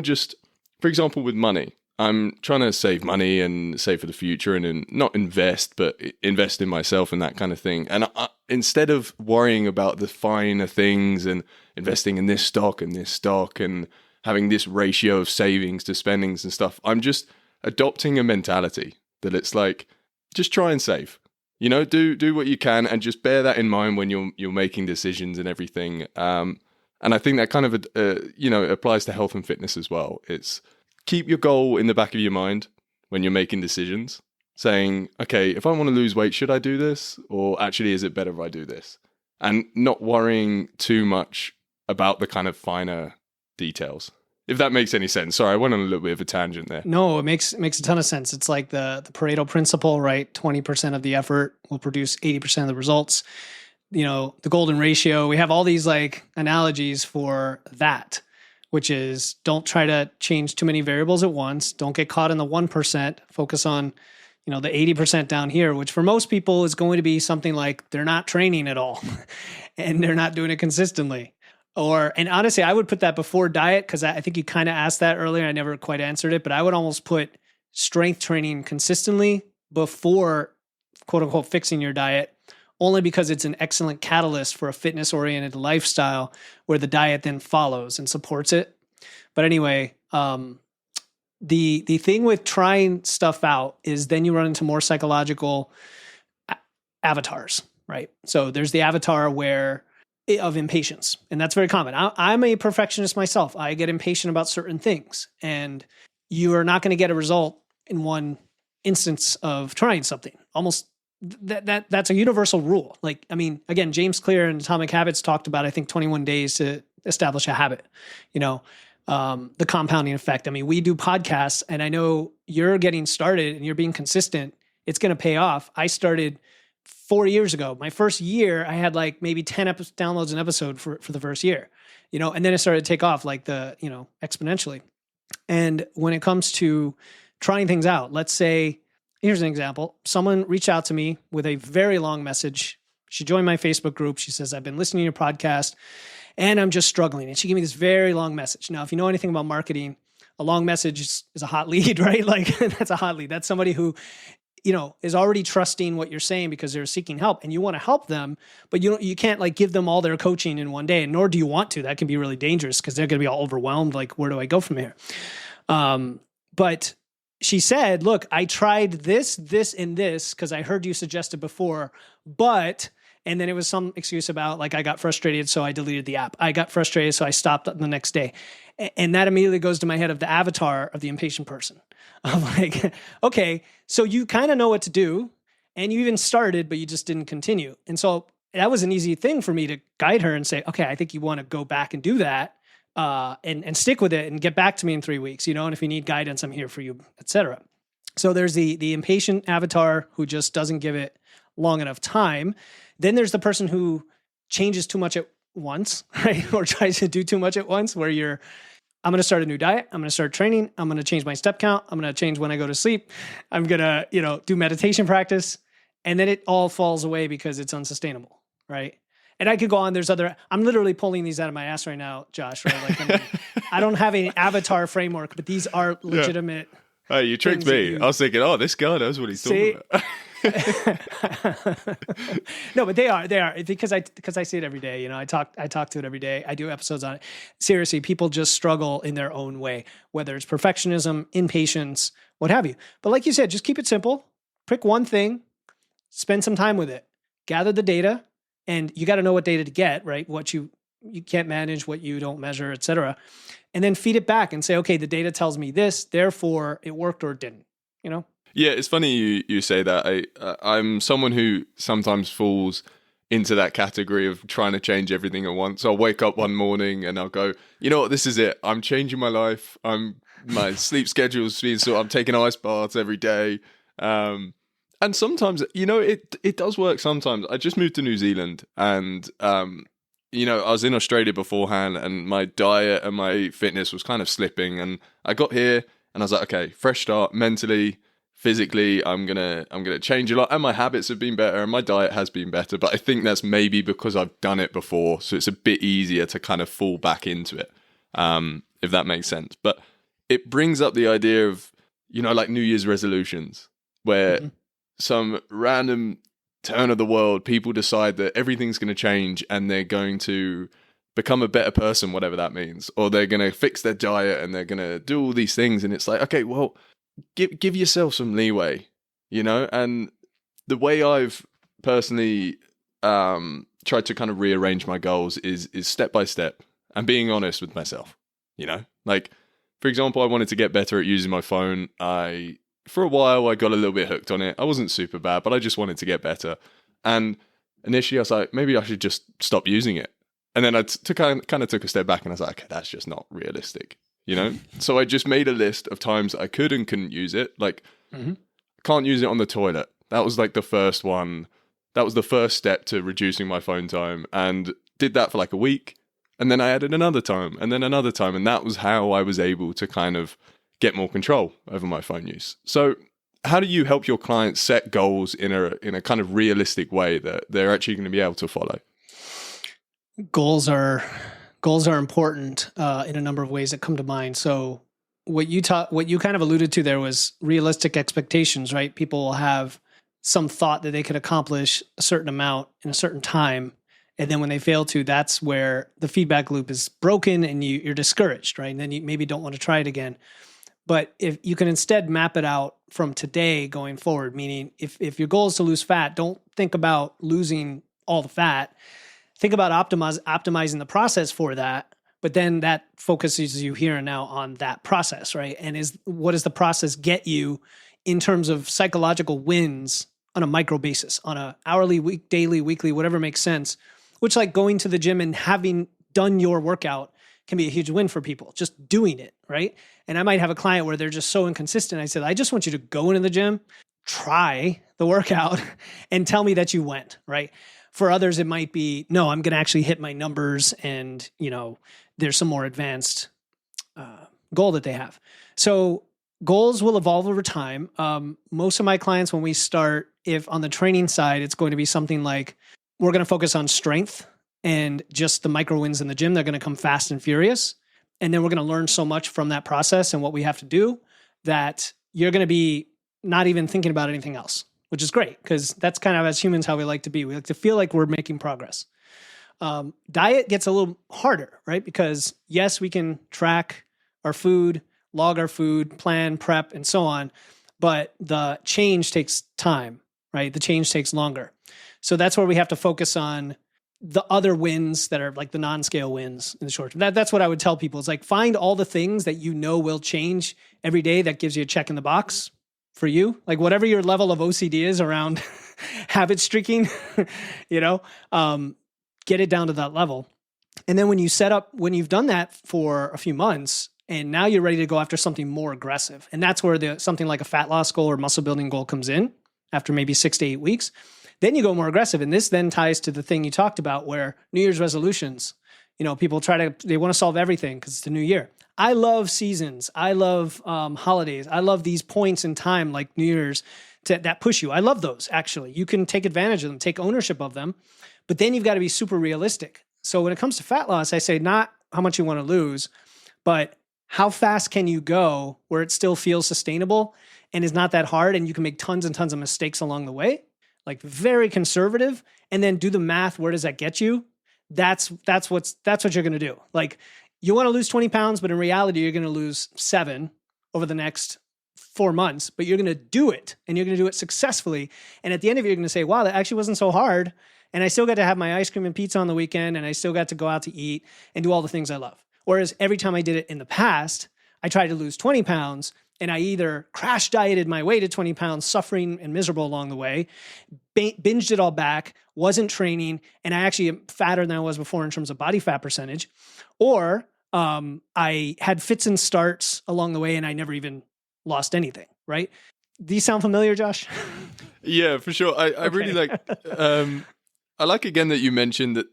just, for example, with money. I'm trying to save money and save for the future and not invest, but invest in myself and that kind of thing. And instead of worrying about the finer things and investing in this stock and having this ratio of savings to spendings and stuff, I'm just adopting a mentality that it's like, just try and save. Do what you can and just bear that in mind when you're making decisions and everything. And I think that kind of applies to health and fitness as well. It's keep your goal in the back of your mind when you're making decisions, saying, okay, if I want to lose weight, should I do this? Or actually, is it better if I do this? And not worrying too much about the kind of finer details. If that makes any sense. Sorry, I went on a little bit of a tangent there. No, it makes a ton of sense. It's like the Pareto principle, right? 20% of the effort will produce 80% of the results. The golden ratio. We have all these like analogies for that, which is don't try to change too many variables at once. Don't get caught in the 1%. Focus on, the 80% down here, which for most people is going to be something like they're not training at all and they're not doing it consistently. And honestly, I would put that before diet because I think you kind of asked that earlier. I never quite answered it, but I would almost put strength training consistently before quote unquote fixing your diet, only because it's an excellent catalyst for a fitness oriented lifestyle where the diet then follows and supports it. But anyway, the thing with trying stuff out is then you run into more psychological avatars, right? So there's the avatar of impatience. And that's very common. I'm a perfectionist myself. I get impatient about certain things, and you are not going to get a result in one instance of trying something. Almost that's a universal rule. Like, I mean, again, James Clear in Atomic Habits talked about, I think, 21 days to establish a habit, the compounding effect. I mean, we do podcasts, and I know you're getting started and you're being consistent. It's going to pay off. I started 4 years ago. My first year, I had like maybe 10 downloads an episode for the first year, and then it started to take off like exponentially. And when it comes to trying things out, let's say, here's an example. Someone reached out to me with a very long message. She joined my Facebook group. She says, I've been listening to your podcast and I'm just struggling. And she gave me this very long message. Now, if you know anything about marketing, a long message is a hot lead, right? Like that's a hot lead. That's somebody who, is already trusting what you're saying because they're seeking help and you want to help them, but you can't like give them all their coaching in one day, and nor do you want to. That can be really dangerous because they're going to be all overwhelmed. Like, where do I go from here? But she said, look, I tried this, and this because I heard you suggested before, and then it was some excuse about like, I got frustrated, so I deleted the app. I got frustrated, so I stopped the next day. And that immediately goes to my head of the avatar of the impatient person. I'm like, okay, so you kind of know what to do and you even started, but you just didn't continue. And so that was an easy thing for me to guide her and say, okay, I think you want to go back and do that and stick with it and get back to me in 3 weeks, and if you need guidance, I'm here for you, etc. So there's the impatient avatar who just doesn't give it long enough time. Then there's the person who changes too much at once, right? Or tries to do too much at once, where I'm going to start a new diet. I'm going to start training. I'm going to change my step count. I'm going to change when I go to sleep. I'm going to, do meditation practice. And then it all falls away because it's unsustainable, right? And I could go on. I'm literally pulling these out of my ass right now, Josh, right? Like, I don't have an avatar framework, but these are legitimate. Hey, you tricked me. I was thinking, this guy knows what he's talking about. No, but they are because I see it every day. I talk to it every day. I do episodes on it. Seriously, people just struggle in their own way, whether it's perfectionism, impatience, what have you. But like you said, just keep it simple. Pick one thing, spend some time with it, gather the data, and you got to know what data to get, right? What you can't manage, what you don't measure, et cetera. And then feed it back and say, okay, the data tells me this, therefore it worked or it didn't, Yeah, it's funny you say that. I'm someone who sometimes falls into that category of trying to change everything at once. I'll wake up one morning and I'll go, you know what, this is it. I'm changing my life. My sleep schedule's being so I'm taking ice baths every day. And sometimes, it does work sometimes. I just moved to New Zealand and, I was in Australia beforehand and my diet and my fitness was kind of slipping. And I got here and I was like, okay, fresh start mentally, physically I'm gonna change a lot, and my habits have been better and my diet has been better, but I think that's maybe because I've done it before, so it's a bit easier to kind of fall back into it, if that makes sense. But it brings up the idea of, like New Year's resolutions, where some random turn of the world, people decide that everything's going to change and they're going to become a better person, whatever that means, or they're going to fix their diet and they're going to do all these things. And it's like, okay, well, give yourself some leeway, And the way I've personally tried to kind of rearrange my goals is step by step and being honest with myself, Like, for example, I wanted to get better at using my phone. For a while, I got a little bit hooked on it. I wasn't super bad, but I just wanted to get better. And initially, I was like, maybe I should just stop using it. And then I kind of took a step back and I was like, okay, that's just not realistic, So I just made a list of times I could and couldn't use it. Like, can't use it on the toilet. That was like the first one. That was the first step to reducing my phone time, and did that for like a week. And then I added another time and then another time. And that was how I was able to kind of get more control over my phone use. So how do you help your clients set goals in a kind of realistic way that they're actually going to be able to follow? Goals are important in a number of ways that come to mind. So what you kind of alluded to there was realistic expectations, right? People will have some thought that they could accomplish a certain amount in a certain time. And then when they fail to, that's where the feedback loop is broken and you're discouraged, right? And then you maybe don't want to try it again. But if you can instead map it out from today going forward, meaning if your goal is to lose fat, don't think about losing all the fat. Think about optimizing the process for that. But then that focuses you here and now on that process, right? And what does the process get you in terms of psychological wins on a micro basis, on a hourly, week, daily, weekly, whatever makes sense, which like going to the gym and having done your workout can be a huge win for people, just doing it, right? And I might have a client where they're just so inconsistent. I said, I just want you to go into the gym, try the workout, and tell me that you went, right? For others, it might be, no, I'm going to actually hit my numbers and, there's some more advanced goal that they have. So goals will evolve over time. Most of my clients, when we start, if on the training side, it's going to be something like, we're going to focus on strength and just the micro wins in the gym. They're going to come fast and furious. And then we're going to learn so much from that process and what we have to do that you're going to be not even thinking about anything else, which is great because that's kind of as humans how we like to be. We like to feel like we're making progress. Diet gets a little harder, right? Because yes, we can track our food, log our food, plan, prep, and so on. But the change takes time, right? The change takes longer. So that's where we have to focus on the other wins that are like the non-scale wins in the short term. That's what I would tell people. It's like find all the things that will change every day that gives you a check in the box for you. Like whatever your level of OCD is around habit streaking, get it down to that level. And then when you've done that for a few months and now you're ready to go after something more aggressive. And that's where something like a fat loss goal or muscle building goal comes in after maybe 6 to 8 weeks. Then you go more aggressive. And this then ties to the thing you talked about where New Year's resolutions, people they want to solve everything because it's the new year. I love seasons. I love holidays. I love these points in time like New Year's that push you. I love those, actually. You can take advantage of them, take ownership of them. But then you've got to be super realistic. So when it comes to fat loss, I say not how much you want to lose, but how fast can you go where it still feels sustainable and is not that hard and you can make tons and tons of mistakes along the way. Like very conservative, and then do the math. Where does that get you? That's what you're going to do. Like you want to lose 20 pounds, but in reality, you're going to lose 7 over the next 4 months, but you're going to do it and you're going to do it successfully. And at the end of it, you're going to say, wow, that actually wasn't so hard. And I still got to have my ice cream and pizza on the weekend. And I still got to go out to eat and do all the things I love. Whereas every time I did it in the past, I tried to lose 20 pounds and I either crash dieted my way to 20 pounds, suffering and miserable along the way, binged it all back, wasn't training, and I actually am fatter than I was before in terms of body fat percentage, or I had fits and starts along the way and I never even lost anything, right? These sound familiar, Josh? Yeah, for sure. I Okay. really like, I like again that you mentioned that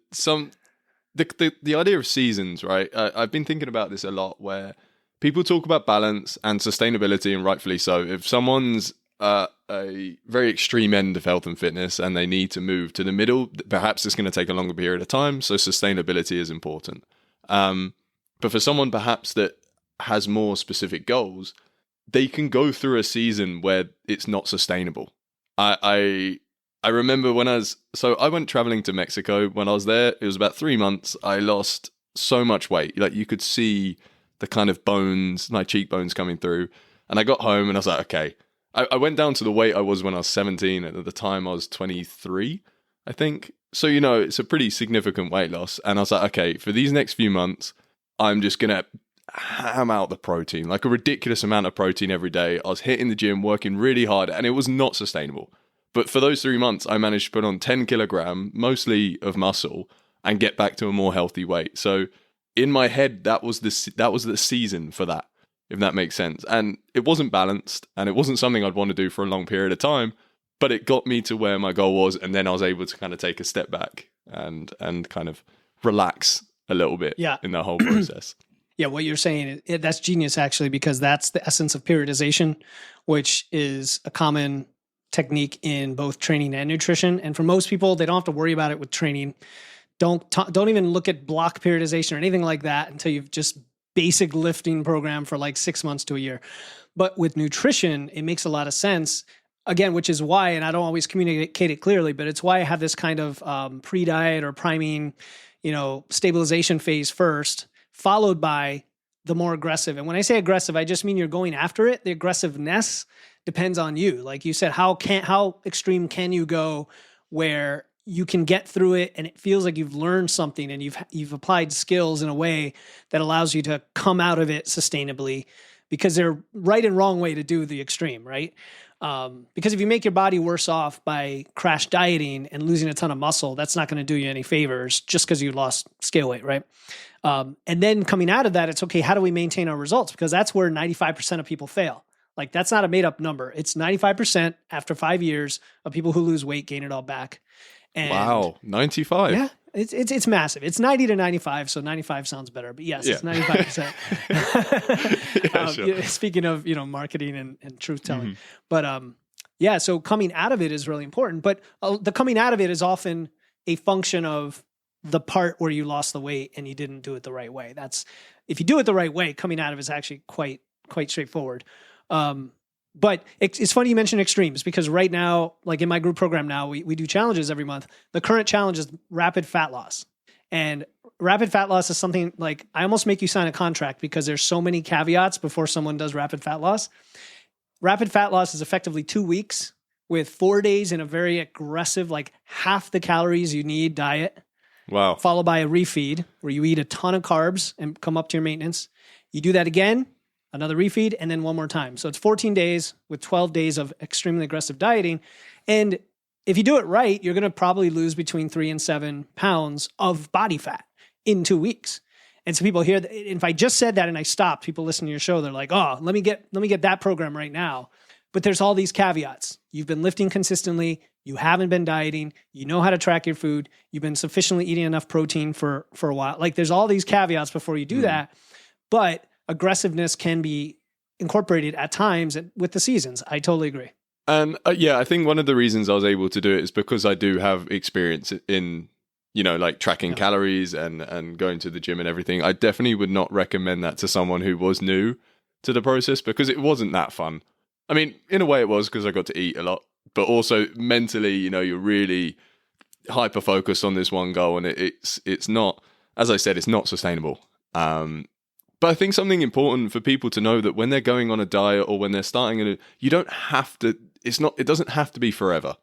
the idea of seasons, right? I've been thinking about this a lot where people talk about balance and sustainability, and rightfully so. If someone's a very extreme end of health and fitness and they need to move to the middle, perhaps it's going to take a longer period of time. So sustainability is important. But for someone perhaps that has more specific goals, they can go through a season where it's not sustainable. I remember I went traveling to Mexico. When I was there, it was about 3 months. I lost so much weight. Like you could see the kind of bones, my cheekbones coming through. And I got home and I was like, okay. I went down to the weight I was when I was 17. And at the time I was 23, I think. So, it's a pretty significant weight loss. And I was like, okay, for these next few months, I'm just going to ham out the protein, like a ridiculous amount of protein every day. I was hitting the gym, working really hard, and it was not sustainable. But for those 3 months, I managed to put on 10 kilogram, mostly of muscle, and get back to a more healthy weight. So in my head, that was the season for that, if that makes sense. And it wasn't balanced, and it wasn't something I'd want to do for a long period of time, but it got me to where my goal was, and then I was able to kind of take a step back and kind of relax a little bit in the whole process. Yeah, what you're saying, that's genius actually, because that's the essence of periodization, which is a common technique in both training and nutrition. And for most people, they don't have to worry about it with training. Don't even look at block periodization or anything like that until you've just basic lifting program for like 6 months to a year. But with nutrition, it makes a lot of sense. Again, which is why, and I don't always communicate it clearly, but it's why I have this kind of pre-diet or priming, stabilization phase first, followed by the more aggressive. And when I say aggressive, I just mean you're going after it. The aggressiveness depends on you. Like you said, how extreme can you go where you can get through it and it feels like you've learned something and you've applied skills in a way that allows you to come out of it sustainably, because they're right and wrong way to do the extreme, right? Because if you make your body worse off by crash dieting and losing a ton of muscle, that's not going to do you any favors just because you lost scale weight, right? And then coming out of that, it's okay, how do we maintain our results? Because that's where 95% of people fail. Like that's not a made up number. It's 95% after 5 years of people who lose weight gain it all back. And wow, 95. Yeah, it's massive. It's 90 to 95, so 95 sounds better. But yes, it's 95%. Sure. Speaking of marketing and truth telling, but so coming out of it is really important. But the coming out of it is often a function of the part where you lost the weight and you didn't do it the right way. That's if you do it the right way, coming out of it is actually quite straightforward. But it's funny you mentioned extremes, because right now, like in my group program now, we do challenges every month. The current challenge is rapid fat loss. And rapid fat loss is something like I almost make you sign a contract because there's so many caveats before someone does rapid fat loss. Rapid fat loss is effectively 2 weeks with 4 days in a very aggressive, like half the calories you need diet. Wow. Followed by a refeed where you eat a ton of carbs and come up to your maintenance. You do that again, another refeed, and then one more time. So it's 14 days with 12 days of extremely aggressive dieting. And if you do it right, you're going to probably lose between 3 and 7 pounds of body fat in 2 weeks. And so people hear that, if I just said that and I stopped, people listening to your show, they're like, oh, let me get that program right now. But there's all these caveats. You've been lifting consistently. You haven't been dieting. You know how to track your food. You've been sufficiently eating enough protein for a while. Like there's all these caveats before you do that. But aggressiveness can be incorporated at times with the seasons. I totally agree. And I think one of the reasons I was able to do it is because I do have experience in, like tracking calories and going to the gym and everything. I definitely would not recommend that to someone who was new to the process, because it wasn't that fun. I mean, in a way it was, because I got to eat a lot, but also mentally, you're really hyper focused on this one goal, and it's not, as I said, it's not sustainable. But I think something important for people to know that when they're going on a diet or when they're starting you don't have to, it doesn't have to be forever.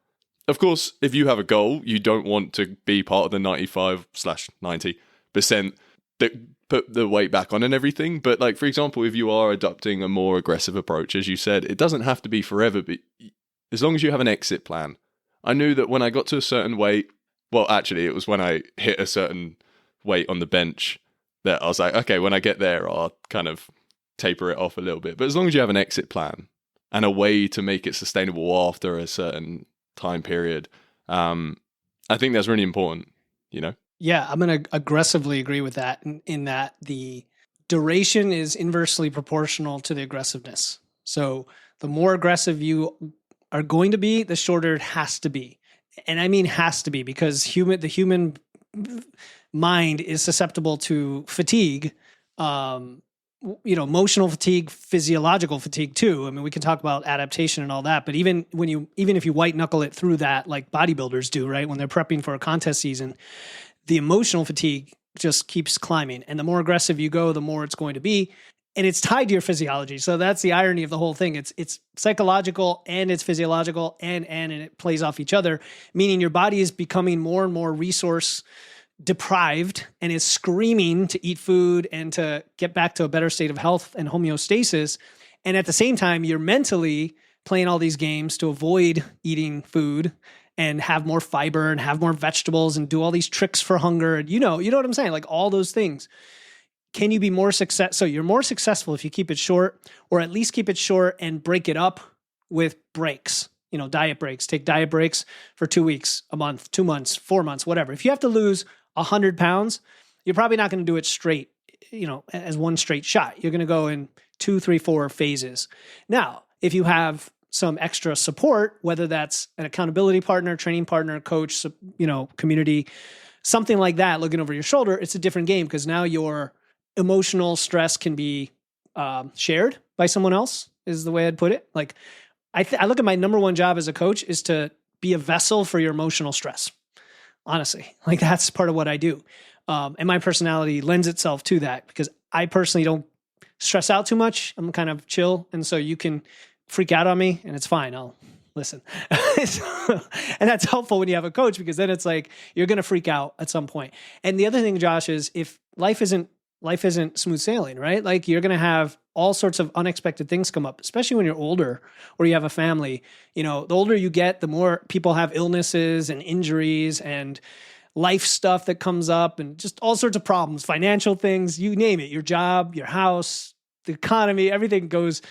Of course, if you have a goal, you don't want to be part of the 95/90% that put the weight back on and everything. But like, for example, if you are adopting a more aggressive approach, as you said, it doesn't have to be forever, but as long as you have an exit plan. I knew that when I got to a certain weight, well, actually, it was when I hit a certain weight on the bench that I was like, okay, when I get there, I'll kind of taper it off a little bit. But as long as you have an exit plan and a way to make it sustainable after a certain time period, I think that's really important, Yeah, I'm going to aggressively agree with that in that the duration is inversely proportional to the aggressiveness. So the more aggressive you are going to be, the shorter it has to be. And I mean has to be, because the human mind is susceptible to fatigue, emotional fatigue, physiological fatigue too. I mean, we can talk about adaptation and all that, but even if you white knuckle it through that, like bodybuilders do, right? When they're prepping for a contest season, the emotional fatigue just keeps climbing. And the more aggressive you go, the more it's going to be. And it's tied to your physiology. So that's the irony of the whole thing. It's psychological and it's physiological and it plays off each other, meaning your body is becoming more and more resource deprived and is screaming to eat food and to get back to a better state of health and homeostasis. And at the same time, you're mentally playing all these games to avoid eating food and have more fiber and have more vegetables and do all these tricks for hunger. And you know what I'm saying? Like all those things. Can you be more successful? So you're more successful if you keep it short, or at least keep it short and break it up with breaks, diet breaks. Take diet breaks for 2 weeks, a month, 2 months, 4 months, whatever. If you have to lose 100 pounds, you're probably not going to do it straight, as one straight shot. You're going to go in 2, 3, 4 phases. Now, if you have some extra support, whether that's an accountability partner, training partner, coach, community, something like that, looking over your shoulder, it's a different game, because now your emotional stress can be shared by someone else, is the way I'd put it. Like I look at my number one job as a coach is to be a vessel for your emotional stress. Honestly, like that's part of what I do. And my personality lends itself to that, because I personally don't stress out too much. I'm kind of chill. And so you can freak out on me and it's fine. I'll listen. And that's helpful when you have a coach, because then it's like, you're going to freak out at some point. And the other thing, Josh, is if life isn't smooth sailing, right? Like you're going to have all sorts of unexpected things come up, especially when you're older or you have a family. The older you get, the more people have illnesses and injuries and life stuff that comes up and just all sorts of problems, financial things, you name it, your job, your house, the economy, everything goes,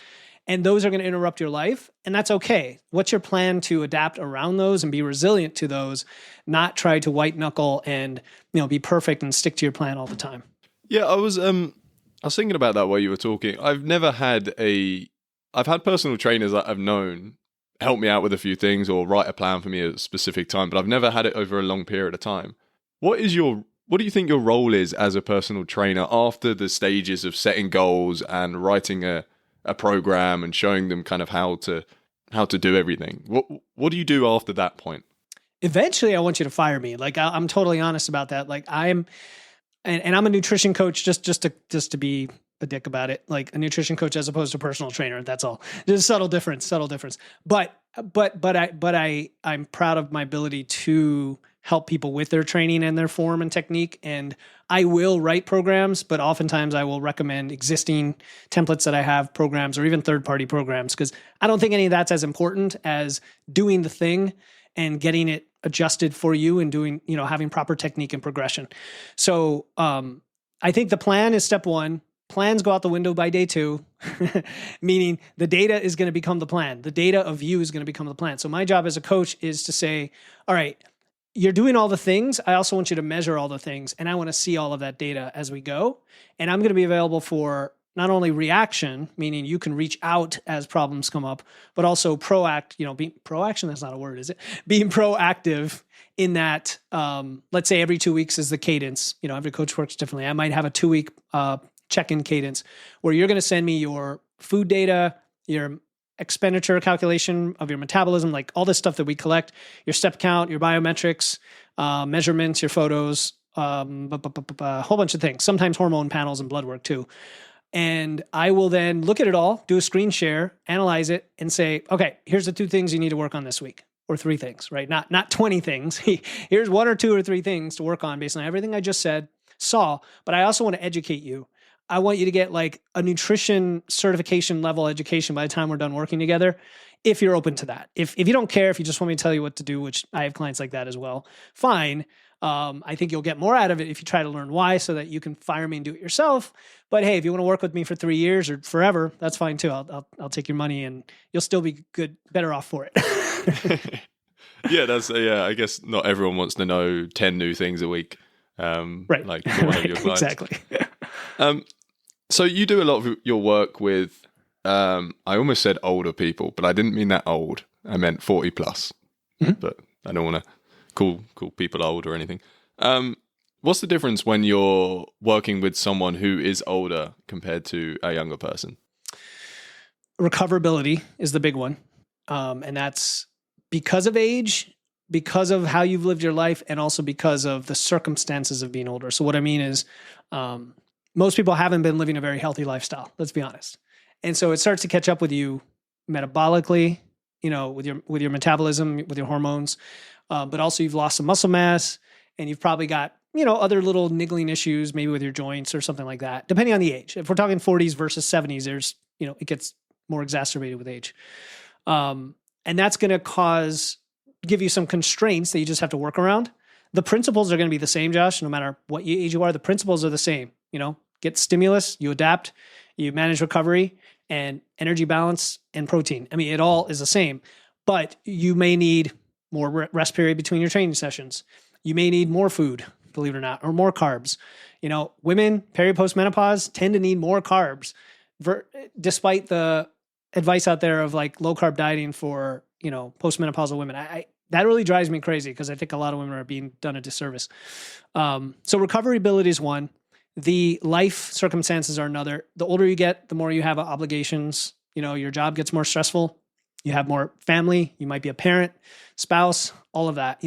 and those are going to interrupt your life. And that's okay. What's your plan to adapt around those and be resilient to those, not try to white knuckle and, be perfect and stick to your plan all the time? Yeah, I was thinking about that while you were talking. I've had personal trainers that I've known help me out with a few things or write a plan for me at a specific time, but I've never had it over a long period of time. What do you think your role is as a personal trainer after the stages of setting goals and writing a program and showing them kind of how to do everything? What do you do after that point? Eventually, I want you to fire me. Like I'm totally honest about that. Like I'm a nutrition coach, just to be a dick about it, like a nutrition coach as opposed to a personal trainer. That's all. There's a subtle difference. But I'm proud of my ability to help people with their training and their form and technique. And I will write programs, but oftentimes I will recommend existing templates that I have, programs, or even third-party programs, because I don't think any of that's as important as doing the thing and getting it adjusted for you and doing, having proper technique and progression. So I think the plan is step one. Plans go out the window by day 2, meaning the data is going to become the plan. The data of you is going to become the plan. So my job as a coach is to say, all right, you're doing all the things. I also want you to measure all the things. And I want to see all of that data as we go. And I'm going to be available for not only reaction, meaning you can reach out as problems come up, but also proaction, that's not a word, is it? Being proactive in that, let's say every 2 weeks is the cadence. Every coach works differently. I might have a 2-week check-in cadence where you're going to send me your food data, your expenditure calculation of your metabolism, like all this stuff that we collect, your step count, your biometrics, measurements, your photos, a whole bunch of things, sometimes hormone panels and blood work too. And I will then look at it all, do a screen share, analyze it, and say, okay, here's the 2 things you need to work on this week, or 3 things, right? Not 20 things. Here's 1 or 2 or 3 things to work on based on everything I just saw, but I also want to educate you. I want you to get like a nutrition certification level education by the time we're done working together, if you're open to that. If you don't care, if you just want me to tell you what to do, which I have clients like that as well, fine. I think you'll get more out of it if you try to learn why, so that you can fire me and do it yourself. But hey, if you want to work with me for 3 years or forever, that's fine too. I'll take your money and you'll still be better off for it. Yeah, I guess not everyone wants to know 10 new things a week. Right. Like one of your clients. Exactly. So you do a lot of your work with, I almost said older people, but I didn't mean that old. I meant 40 plus, but I don't want to call people old or anything. What's the difference when you're working with someone who is older compared to a younger person? Recoverability is the big one. And that's because of age, because of how you've lived your life, and also because of the circumstances of being older. So what I mean is, most people haven't been living a very healthy lifestyle, let's be honest. And so it starts to catch up with you metabolically, with your metabolism, with your hormones. But also you've lost some muscle mass, and you've probably got, other little niggling issues, maybe with your joints or something like that, depending on the age. If we're talking 40s versus 70s, there's, it gets more exacerbated with age. And that's going to give you some constraints that you just have to work around. The principles are going to be the same, Josh, no matter what age you are. The principles are the same. Get stimulus, you adapt, you manage recovery, and energy balance and protein. I mean, it all is the same, but you may need more rest period between your training sessions. You may need more food, believe it or not, or more carbs. Women peri-post-menopause tend to need more carbs, despite the advice out there of like low carb dieting for, postmenopausal women. That really drives me crazy because I think a lot of women are being done a disservice. So recoverability is one. The life circumstances are another. The older you get, the more you have obligations. Your job gets more stressful. You have more family. You might be a parent, spouse, all of that.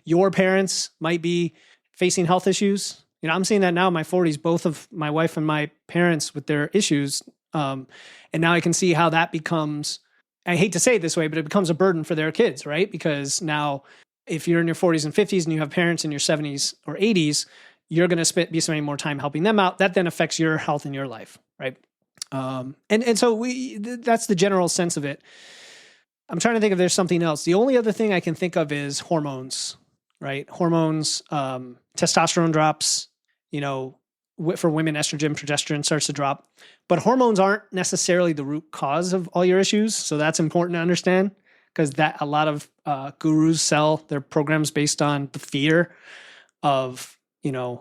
Your parents might be facing health issues. I'm seeing that now in my 40s, both of my wife and my parents with their issues. And now I can see how that becomes, I hate to say it this way, but it becomes a burden for their kids, right? Because now if you're in your 40s and 50s and you have parents in your 70s or 80s, you're going to be spending more time helping them out. That then affects your health in your life, right? And so that's the general sense of it. I'm trying to think if there's something else. The only other thing I can think of is hormones, right? Hormones, testosterone drops, for women, estrogen, progesterone starts to drop. But hormones aren't necessarily the root cause of all your issues. So that's important to understand, because a lot of gurus sell their programs based on the fear of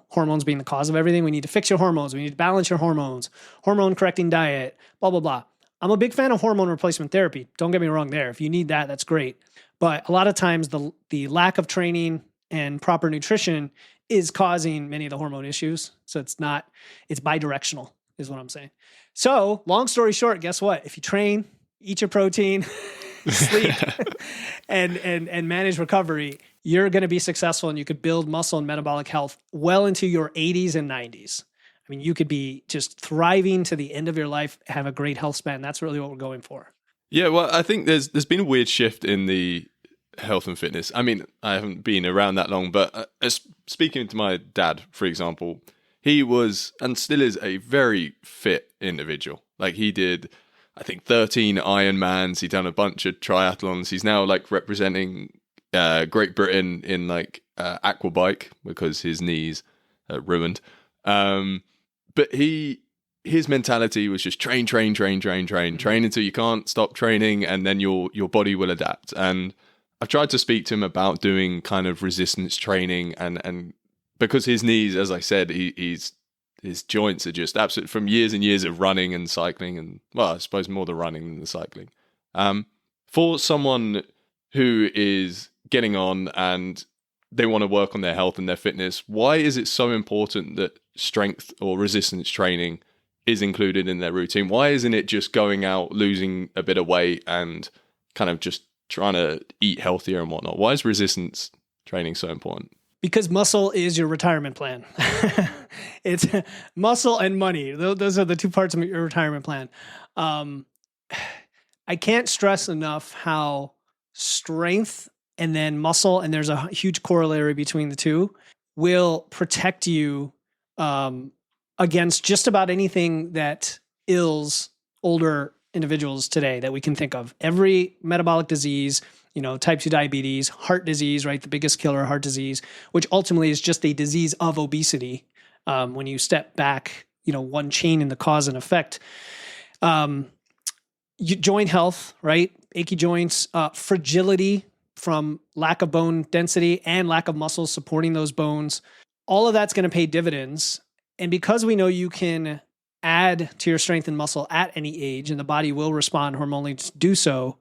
hormones being the cause of everything. We need to fix your hormones. We need to balance your hormones, hormone correcting diet, blah, blah, blah. I'm a big fan of hormone replacement therapy. Don't get me wrong there. If you need that, that's great. But a lot of times the lack of training and proper nutrition is causing many of the hormone issues. So it's bidirectional is what I'm saying. So long story short, guess what? If you train, eat your protein, sleep, and manage recovery, you're going to be successful, and you could build muscle and metabolic health well into your 80s and 90s. I mean, you could be just thriving to the end of your life, have a great health span. That's really what we're going for. Yeah, well, I think there's been a weird shift in the health and fitness. I mean, I haven't been around that long, but speaking to my dad, for example, he was and still is a very fit individual. Like, he did, I think, 13 Ironmans. He's done a bunch of triathlons. He's now representing Great Britain in aquabike because his knees are ruined. But his mentality was just train until you can't stop training, and then your body will adapt. And I've tried to speak to him about doing kind of resistance training, and because his knees, as I said, his joints are just absolute from years and years of running and cycling, and well, I suppose more the running than the cycling. For someone who is getting on and they want to work on their health and their fitness, why is it so important that strength or resistance training is included in their routine? Why isn't it just going out, losing a bit of weight and kind of just trying to eat healthier and whatnot? Why is resistance training so important? Because muscle is your retirement plan. It's muscle and money. Those are the two parts of your retirement plan. I can't stress enough how strength and then muscle, and there's a huge corollary between the two, will protect you against just about anything that ills older individuals today that we can think of. Every metabolic disease, type 2 diabetes, heart disease, right? The biggest killer, heart disease, which ultimately is just a disease of obesity. When you step back, one chain in the cause and effect. Joint health, right? Achy joints, fragility from lack of bone density and lack of muscle supporting those bones. All of that's going to pay dividends. And because we know you can add to your strength and muscle at any age, and the body will respond hormonally to do so,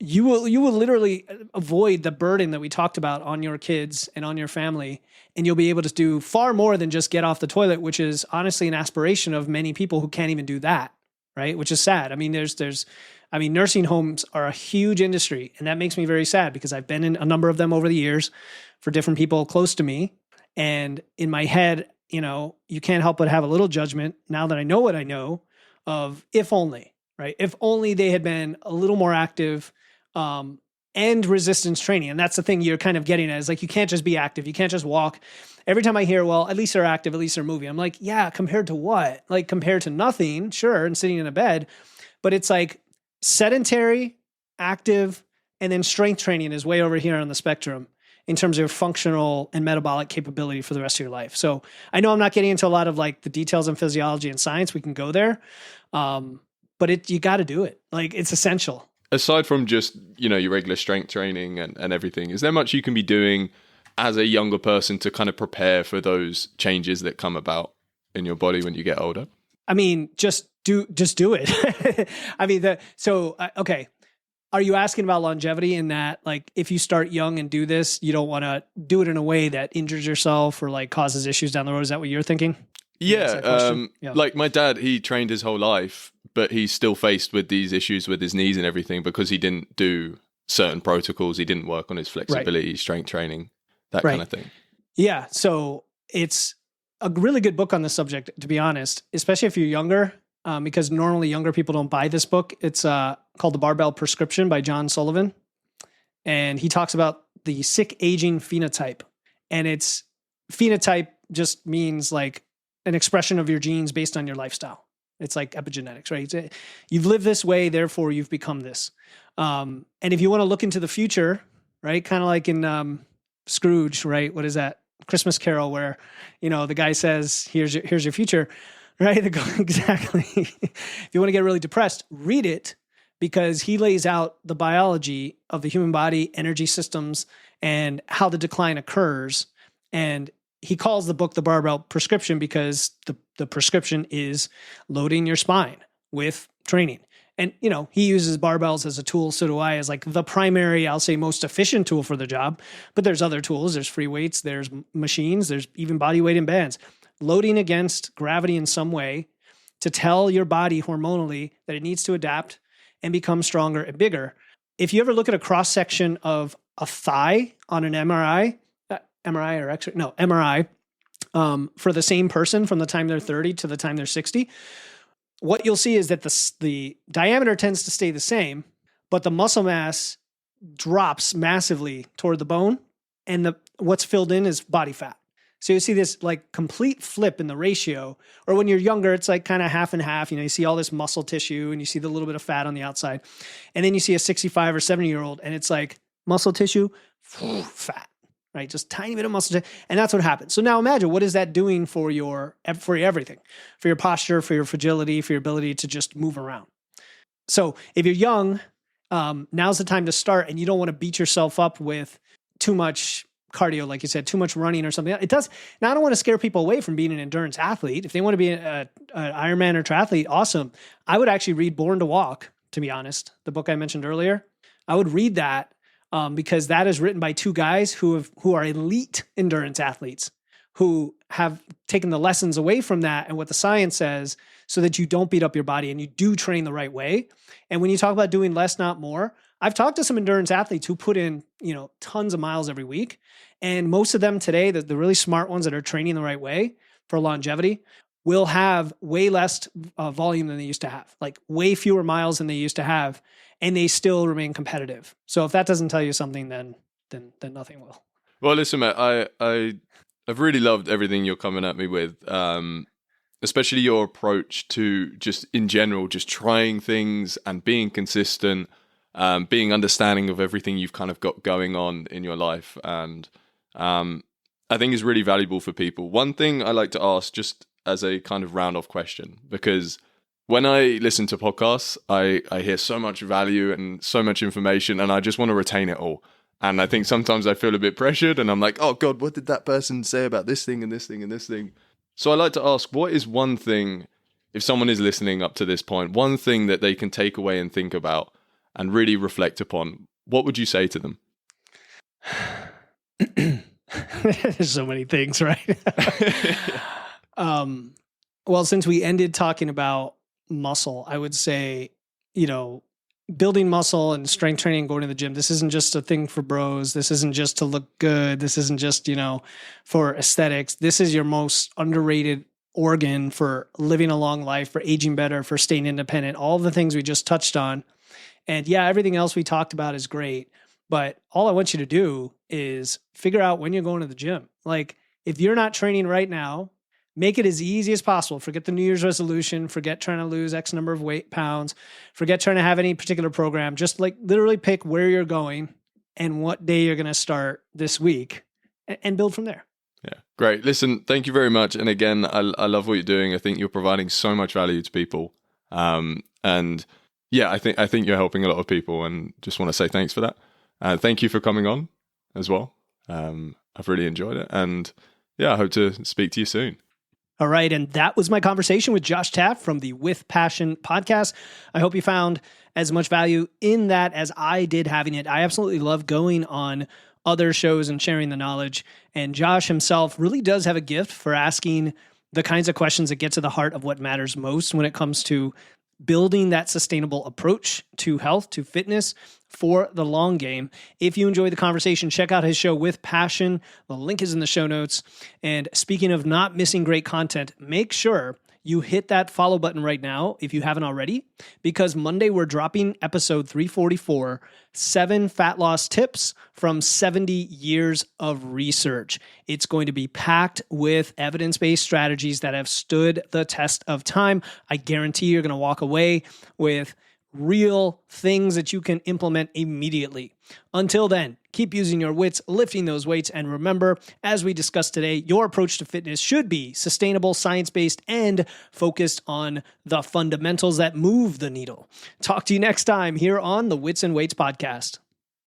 you will literally avoid the burden that we talked about on your kids and on your family, and you'll be able to do far more than just get off the toilet, which is honestly an aspiration of many people who can't even do that, right? Which is sad. I mean, nursing homes are a huge industry, and that makes me very sad because I've been in a number of them over the years for different people close to me. And in my head, you can't help but have a little judgment now that I know what I know of if only, right? If only they had been a little more active, and resistance training. And that's the thing you're kind of getting at, is like, you can't just be active. You can't just walk. Every time I hear, well, at least they're active, at least they're moving, I'm like, yeah, compared to what? Like, compared to nothing, sure, and sitting in a bed. But it's like sedentary, active, and then strength training is way over here on the spectrum in terms of your functional and metabolic capability for the rest of your life. So I know I'm not getting into a lot of like the details in physiology and science. We can go there. But you got to do it. Like, it's essential. Aside from just, your regular strength training and everything, is there much you can be doing as a younger person to kind of prepare for those changes that come about in your body when you get older? I mean, just do it. I mean, okay. Are you asking about longevity in that, like, if you start young and do this, you don't want to do it in a way that injures yourself or like causes issues down the road? Is that what you're thinking? Yeah. Like my dad, he trained his whole life, but he's still faced with these issues with his knees and everything because he didn't do certain protocols. He didn't work on his flexibility, strength training, that kind of thing. Yeah. So it's a really good book on the subject, to be honest, especially if you're younger, because normally younger people don't buy this book. It's called The Barbell Prescription by John Sullivan. And he talks about the sick aging phenotype. And it's phenotype just means like an expression of your genes based on your lifestyle. It's like epigenetics, right? You've lived this way, therefore you've become this. And if you want to look into the future, right? Kind of like in Scrooge, right? What is that? Christmas Carol, where, the guy says, here's your future, right? Exactly. If you want to get really depressed, read it, because he lays out the biology of the human body, energy systems, and how the decline occurs. And he calls the book The Barbell Prescription because the prescription is loading your spine with training. And, he uses barbells as a tool. So do I, as like the primary, I'll say, most efficient tool for the job. But there's other tools. There's free weights. There's machines. There's even body weight and bands. Loading against gravity in some way to tell your body hormonally that it needs to adapt and become stronger and bigger. If you ever look at a cross-section of a thigh on an MRI or X-ray, no, MRI, for the same person from the time they're 30 to the time they're 60, what you'll see is that the diameter tends to stay the same, but the muscle mass drops massively toward the bone, and what's filled in is body fat. So you see this like complete flip in the ratio, or when you're younger, it's like kind of half and half. You see all this muscle tissue and you see the little bit of fat on the outside. And then you see a 65 or 70-year-old and it's like muscle tissue, fat, right? Just tiny bit of muscle tissue. And that's what happens. So now imagine, what is that doing for your everything, for your posture, for your fragility, for your ability to just move around. So if you're young, now's the time to start, and you don't want to beat yourself up with too much cardio, like you said, too much running or something. It does. Now, I don't want to scare people away from being an endurance athlete. If they want to be an Ironman or triathlete, awesome. I would actually read Born to Walk, to be honest, the book I mentioned earlier. I would read that because that is written by two guys who are elite endurance athletes, who have taken the lessons away from that and what the science says, so that you don't beat up your body and you do train the right way. And when you talk about doing less, not more, I've talked to some endurance athletes who put in, tons of miles every week. And most of them today, the really smart ones that are training the right way for longevity, will have way less volume than they used to have, like way fewer miles than they used to have, and they still remain competitive. So if that doesn't tell you something, then nothing will. Well, listen, Matt, I've really loved everything you're coming at me with, especially your approach to just in general, just trying things and being consistent, being understanding of everything you've kind of got going on in your life. And I think is really valuable for people. One thing I like to ask, just as a kind of round off question, because when I listen to podcasts, I hear so much value and so much information, and I just want to retain it all. And I think sometimes I feel a bit pressured, and I'm like, oh God, what did that person say about this thing and this thing and this thing? So I like to ask, what is one thing, if someone is listening up to this point, one thing that they can take away and think about and really reflect upon, what would you say to them? There's so many things, right? Well, since we ended talking about muscle, I would say, building muscle and strength training and going to the gym, this isn't just a thing for bros. This isn't just to look good. This isn't just, for aesthetics. This is your most underrated organ for living a long life, for aging better, for staying independent, all the things we just touched on. And yeah, everything else we talked about is great. But all I want you to do is figure out when you're going to the gym. Like, if you're not training right now, make it as easy as possible. Forget the New Year's resolution. Forget trying to lose X number of pounds. Forget trying to have any particular program. Just literally pick where you're going and what day you're going to start this week and build from there. Yeah, great. Listen, thank you very much. And again, I love what you're doing. I think you're providing so much value to people. And yeah, I think you're helping a lot of people, and just want to say thanks for that. Thank you for coming on as well. I've really enjoyed it. And yeah, I hope to speak to you soon. All right. And that was my conversation with Josh Taft from the With Passion podcast. I hope you found as much value in that as I did having it. I absolutely love going on other shows and sharing the knowledge. And Josh himself really does have a gift for asking the kinds of questions that get to the heart of what matters most when it comes to building that sustainable approach to health, to fitness for the long game. If you enjoyed the conversation, check out his show With Passion. The link is in the show notes. And speaking of not missing great content, make sure you hit that follow button right now if you haven't already, because Monday we're dropping episode 344, 7 fat loss tips from 70 years of research. It's going to be packed with evidence-based strategies that have stood the test of time. I guarantee you're going to walk away with real things that you can implement immediately. Until then, keep using your wits, lifting those weights, and remember, as we discussed today, your approach to fitness should be sustainable, science-based, and focused on the fundamentals that move the needle. Talk to you next time here on the Wits and Weights podcast.